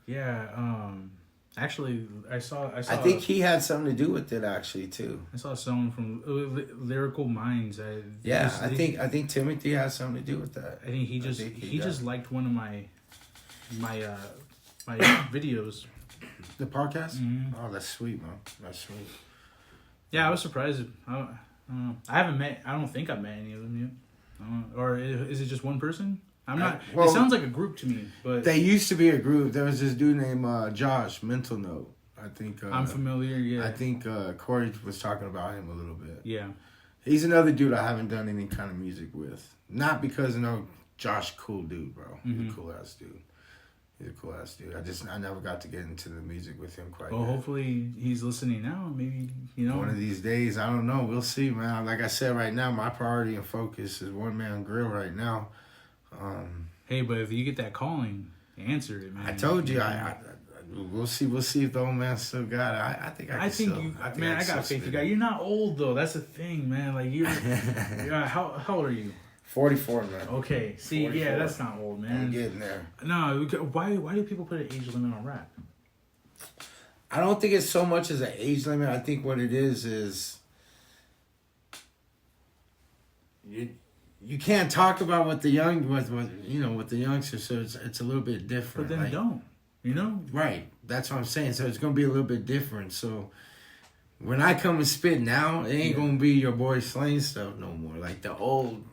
yeah, actually, I saw. I think he had something to do with it, actually, too. I saw someone from Lyrical Minds. I think Timothy has something to do with that. I think he just liked one of my videos. The podcast? Mm-hmm. Oh, that's sweet, man. That's sweet. Yeah, I was surprised. I don't think I've met any of them yet. Or is it just one person? I'm not. It sounds like a group to me, but they used to be a group. There was this dude named Josh Mental Note. I think I'm familiar. Yeah, I think Corey was talking about him a little bit. Yeah, he's another dude I haven't done any kind of music with. Not because Josh, cool dude, bro. He's a cool ass dude. I never got to get into the music with him quite. Well, yet. Hopefully he's listening now. Maybe one of these days. I don't know. We'll see, man. Like I said, right now my priority and focus is OneMannedGrill right now. Hey, but if you get that calling, answer it, man. I told you, we'll see if the old man still got it. I think I got faith you got. You're not old though. That's the thing, man. Like you're, how old are you? 44, man. Okay, see, 44. Yeah, that's not old, man. I'm getting there. No, why do people put an age limit on rap? I don't think it's so much as an age limit. I think what it is you can't talk about what the youngsters, so it's a little bit different. But then don't, Right. That's what I'm saying. So it's gonna be a little bit different. So when I come and spit now, it ain't gonna be your boy Slang stuff no more. Like the old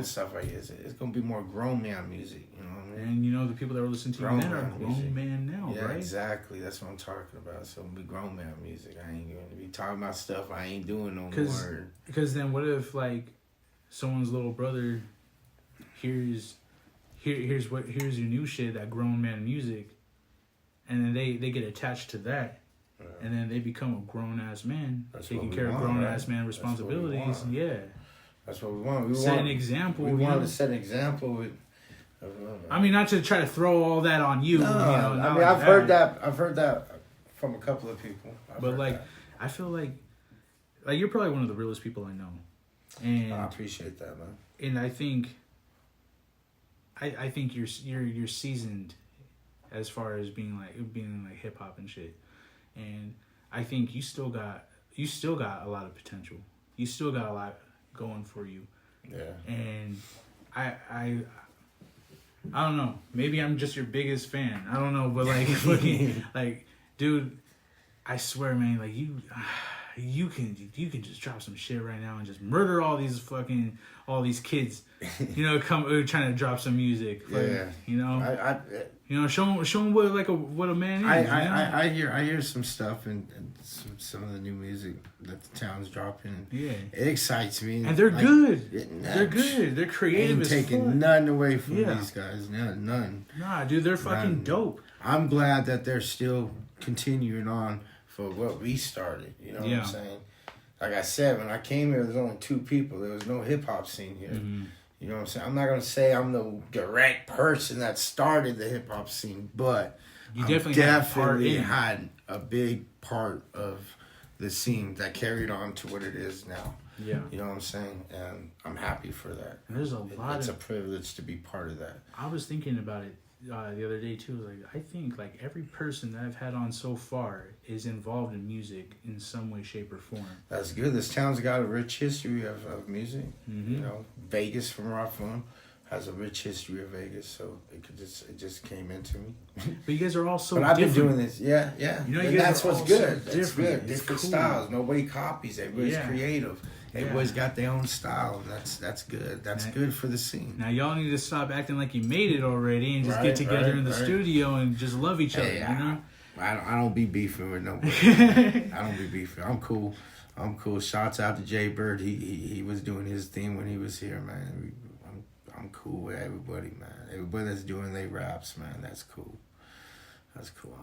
stuff right here. It's gonna be more grown man music, you know what I mean? And the people that were listening to you then are grown man now, yeah, right? Exactly. That's what I'm talking about. So it'll be grown man music. I ain't gonna be talking about stuff I ain't doing no more. Because then what if like someone's little brother hears your new shit, that grown man music, and then they get attached to that, and then they become a grown ass man, taking care of grown ass man responsibilities. Yeah, that's what we want. Set an example. We want to set an example with. I mean, not to try to throw all that on you. I mean, I've heard that from a couple of people. I feel like you're probably one of the realest people I know. And I appreciate that, man. And I think you're seasoned as far as being like hip hop and shit. And I think you still got a lot of potential. You still got a lot going for you. Yeah. And I don't know. Maybe I'm just your biggest fan. I don't know, but like fucking like, dude, I swear, man, like you can just drop some shit right now and just murder all these kids, come trying to drop some music. Like, yeah. You know, show him what a man is. I hear some stuff and some of the new music that the town's dropping. Yeah, it excites me. And they're good. They're good. They're creative. Ain't taking nothing away from these guys. None. Nah, dude, they're fucking dope. I'm glad that they're still continuing on for what we started. You know what I'm saying? Like I said, when I came here, there's only 2 people. There was no hip hop scene here. Mm-hmm. You know what I'm saying? I'm not going to say I'm the direct person that started the hip hop scene, but you definitely had a big part of the scene that carried on to what it is now. Yeah. You know what I'm saying? And I'm happy for that. And there's it's a privilege to be part of that. I was thinking about it the other day too. Like, I think like every person that I've had on so far is involved in music in some way, shape, or form. That's good. This town's got a rich history of music. Mm-hmm. You know, Vegas, from where I'm from, has a rich history of Vegas, so it just came into me. But you guys are all so But different. I've been doing this, yeah. You know, and that's what's good. So That's good. It's Different cool. styles. Nobody copies. Everybody's creative. Everybody's got their own style, and that's good. That's good for the scene. Now y'all need to stop acting like you made it already and just get together in the studio and just love each other. You know? I don't be beefing with nobody. I don't be beefing. I'm cool. Shouts out to Jay Bird. He was doing his thing when he was here, man. I'm cool with everybody, man. Everybody that's doing their raps, man. That's cool. That's cool.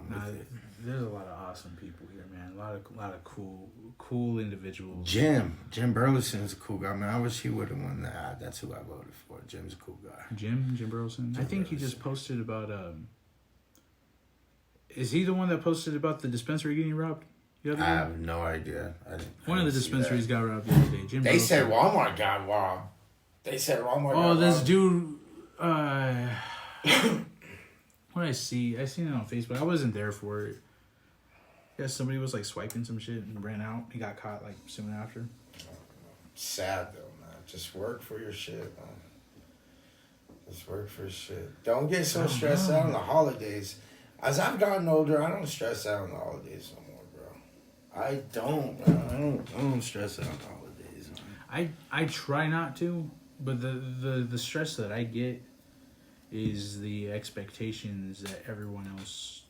There's a lot of awesome people here, man. A lot of cool individuals. Jim Burleson's a cool guy, man. I wish he would have won that. That's who I voted for. Jim's a cool guy. Jim Burleson. I think he just posted about. Is he the one that posted about the dispensary getting robbed? I have no idea. One of the dispensaries got robbed the other day. Jim. They said Walmart got robbed. Oh, this dude. What did I see? I seen it on Facebook. I wasn't there for it. Yeah, somebody was like swiping some shit and ran out. He got caught like soon after. Sad though, man. Just work for your shit, man. Just work for your shit. Don't get so stressed out on the holidays. As I've gotten older, I don't stress out on the holidays no more, bro. I don't, man. I don't stress out on the holidays, man. I try not to, but the stress that I get is the expectations that everyone else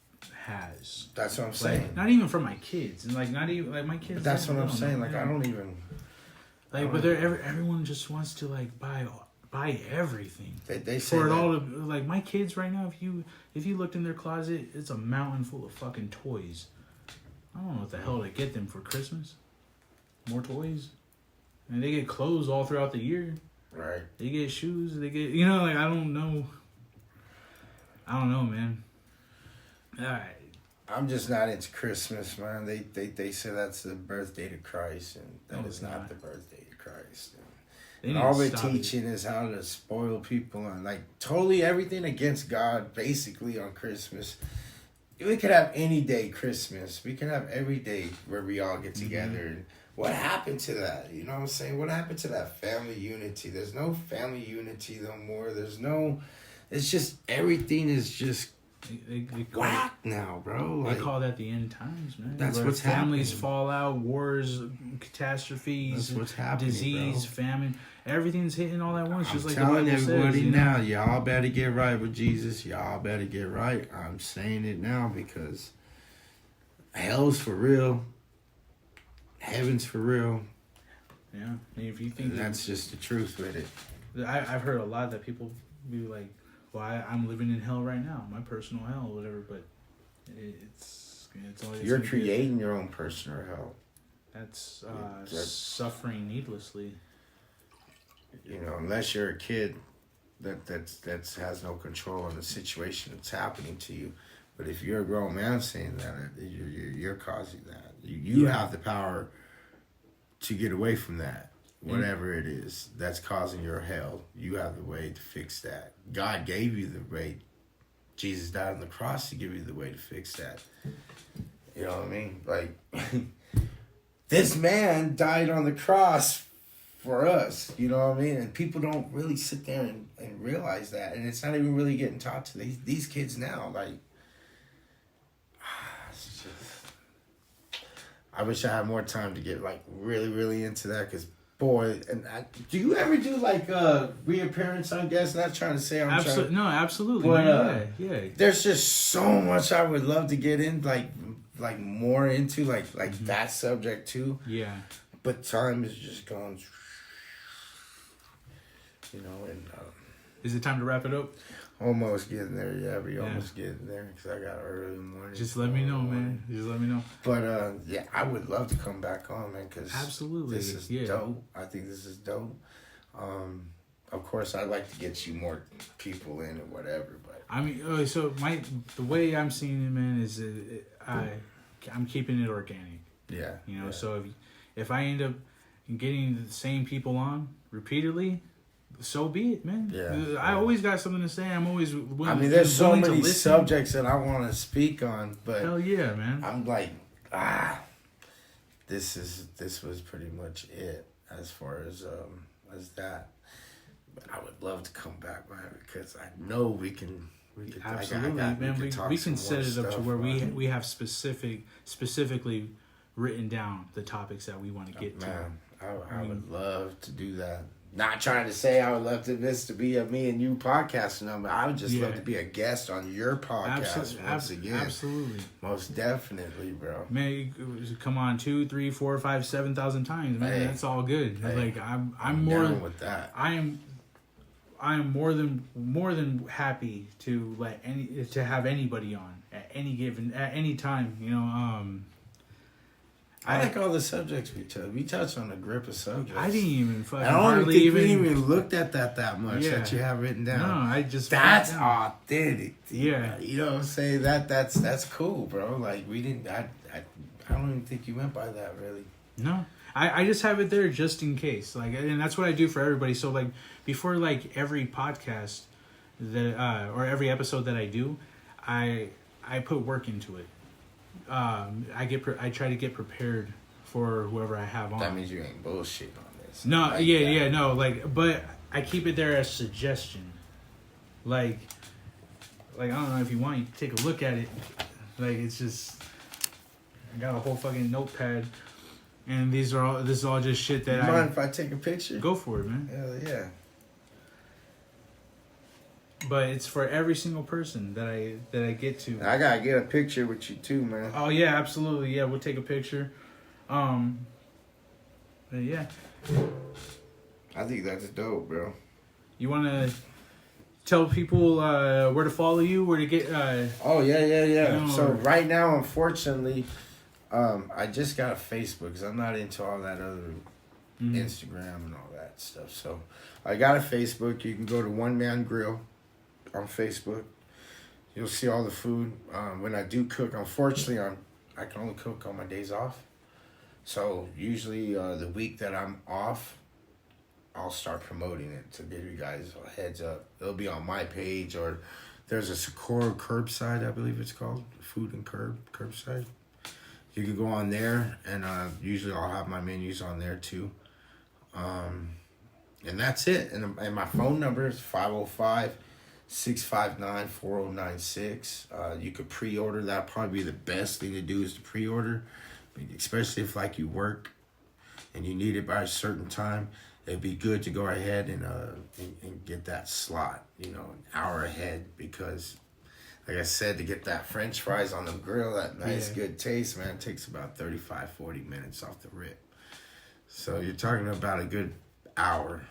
has. That's what I'm saying. Like, not even from my kids, and like not even like my kids. But that's what I'm saying. Like I don't even. Like, but everyone just wants to like buy everything. They say for it that. all. Like my kids right now, if you looked in their closet, it's a mountain full of fucking toys. I don't know what the hell to get them for Christmas. More toys, and they get clothes all throughout the year. Right. They get shoes. They get like I don't know. I don't know, man. All right. I'm just not into Christmas, man. They say that's the birthday to Christ, and that is not the birthday to Christ. And all they're teaching is how to spoil people and like totally everything against God, basically on Christmas. We could have any day Christmas. We can have every day where we all get together. And what happened to that? You know what I'm saying? What happened to that family unity? There's no family unity no more. It's just everything is just whack now, bro. They call that the end times, man. That's what's families happening. fall out, wars, catastrophes, That's what's happening, disease, bro. famine. Everything's hitting all at once, I'm just like telling the Bible everybody says, now, y'all better get right with Jesus. Y'all better get right. I'm saying it now because hell's for real. Heaven's for real. Yeah, and if you think that's just the truth with it. I've heard a lot that people be like, well, I'm living in hell right now, my personal hell, or whatever, but it's always... You're creating your own personal hell. That's suffering needlessly. You know, unless you're a kid that has no control on the situation that's happening to you. But if you're a grown man saying that, you're causing that. You have the power to get away from that. Whatever it is that's causing your hell, you have the way to fix that. God gave you the way. Jesus died on the cross to give you the way to fix that. You know what I mean? Like, this man died on the cross for us. You know what I mean? And people don't really sit there and realize that. And it's not even really getting taught to these kids now. Like, it's just... I wish I had more time to get, like, really, really into that because Boy, and do you ever do like reappearance on guests? Not trying to say I'm Absolutely, no, absolutely, But, man. Yeah. There's just so much I would love to get in, like more into, like that subject too. Yeah. But time is just gone. You know, and Is it time to wrap it up? almost getting there. Yeah, we almost getting there because I got early morning. Just let me know, man. Just let me know. But yeah, I would love to come back on, man, because Absolutely, this is dope. I think this is dope. Of course, I'd like to get you more people in or whatever, but I mean, so the way I'm seeing it, man, is I'm keeping it organic. yeah, You know, yeah. so if I end up getting the same people on repeatedly, so be it, man. Yeah, I always got something to say. I'm always willing. I mean, there's so willing to many listen. subjects that I want to speak on, but Hell yeah, man. I'm like, this was pretty much it as far as that. But I would love to come back, man, because I know we can. Absolutely, man. We can set it up to where we have specifically written down the topics that we want to get to. Man, I would love to do that. Not trying to say I would love this to be a me and you podcast number. I would just love to be a guest on your podcast once again. Absolutely. Most definitely, bro. Man, you come on 2, 3, 4, 5, 7,000 times, man. Hey. That's all good. Hey. Like I'm more down with that. I am more than happy to have anybody on at any time. You know, I like all the subjects we touched. We touched on a grip of subjects. I didn't even fucking I don't hardly think even we even looked at that much Yeah. that you have written down. No, I just That's wrote it down. authentic. Yeah. You know what I'm saying? That's cool, bro. Like we didn't I don't even think you went by that really. No, I just have it there just in case. Like, and that's what I do for everybody. So like before like every podcast that or every episode that I do, I put work into it. I try to get prepared for whoever I have on. That means you ain't bullshit on this. No, Like yeah, that. no, like, but I keep it there as suggestion. Like I don't know if you want, you can take a look at it. Like, it's just, I got a whole fucking notepad, and this is all just shit that You mind if I take a picture? go for it, man. Hell yeah. But it's for every single person that I get to. I gotta get a picture with you too, man. Oh yeah, absolutely. Yeah, we'll take a picture. But yeah, I think that's dope, bro. you want to tell people where to follow you, where to get. Oh yeah. You know, So right now, unfortunately, I just got a Facebook because I'm not into all that other Instagram and all that stuff. So I got a Facebook. You can go to OneMannedGrill on Facebook. You'll see all the food. When I do cook, unfortunately, I can only cook on my days off. So usually the week that I'm off, I'll start promoting it to give you guys a heads up. It'll be on my page, or there's a Socorro curbside, I believe it's called, food and curbside. You can go on there, and usually I'll have my menus on there too. And that's it. And my phone number is 505-659-4096. You could pre-order. That'd probably be the best thing to do is to pre-order, especially if like you work and you need it by a certain time. It'd be good to go ahead and get that slot, you know, an hour ahead, because like I said, to get that French fries on the grill, that nice good taste, man, it takes about 35-40 minutes off the rip. So you're talking about a good hour,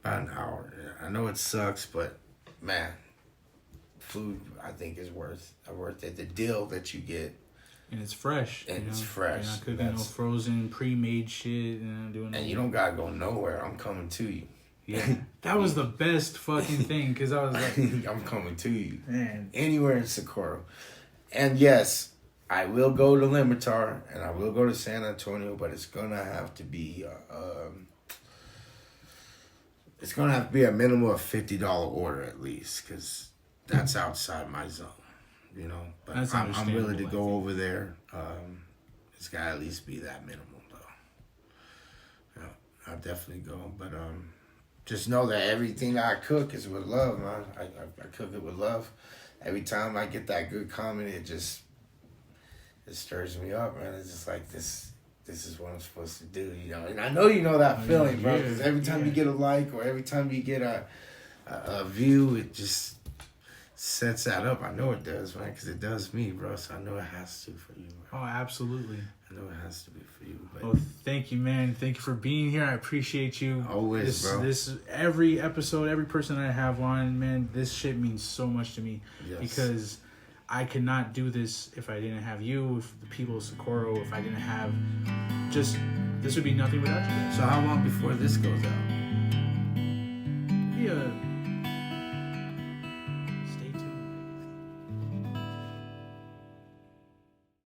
about an hour. I know it sucks, but man, food I think is worth it. The deal that you get, And it's fresh. and you it's know? fresh. You're not cooking no frozen, pre-made shit, and doing. And you don't gotta go nowhere. I'm coming to you. Yeah, that was the best fucking thing, because I was like, I'm coming to you. man, Anywhere in Socorro. And yes, I will go to Limitar and I will go to San Antonio, but it's gonna have to be a minimum of $50 order at least, because that's outside my zone, you know. But That's I'm willing to understandable, I go think. over there. It's gotta at least be that minimum though. Yeah, I'll definitely go. But just know that everything I cook is with love, man. I cook it with love. Every time I get that good comment, it stirs me up, man. It's just like this. this is what I'm supposed to do, you know. And I know you know that feeling, bro, because every time you get a like or every time you get a view, it just sets that up. I know it does, man, because it does me, bro. So I know it has to for you, bro. Oh, absolutely. I know it has to be for you. But well, thank you, man. Thank you for being here. I appreciate you. Always, bro. This every episode, every person I have on, man, this shit means so much to me. Yes. Because I could not do this if I didn't have you, if the people of Socorro, if I didn't have just, this would be nothing without you guys. So how long before this goes out? Yeah.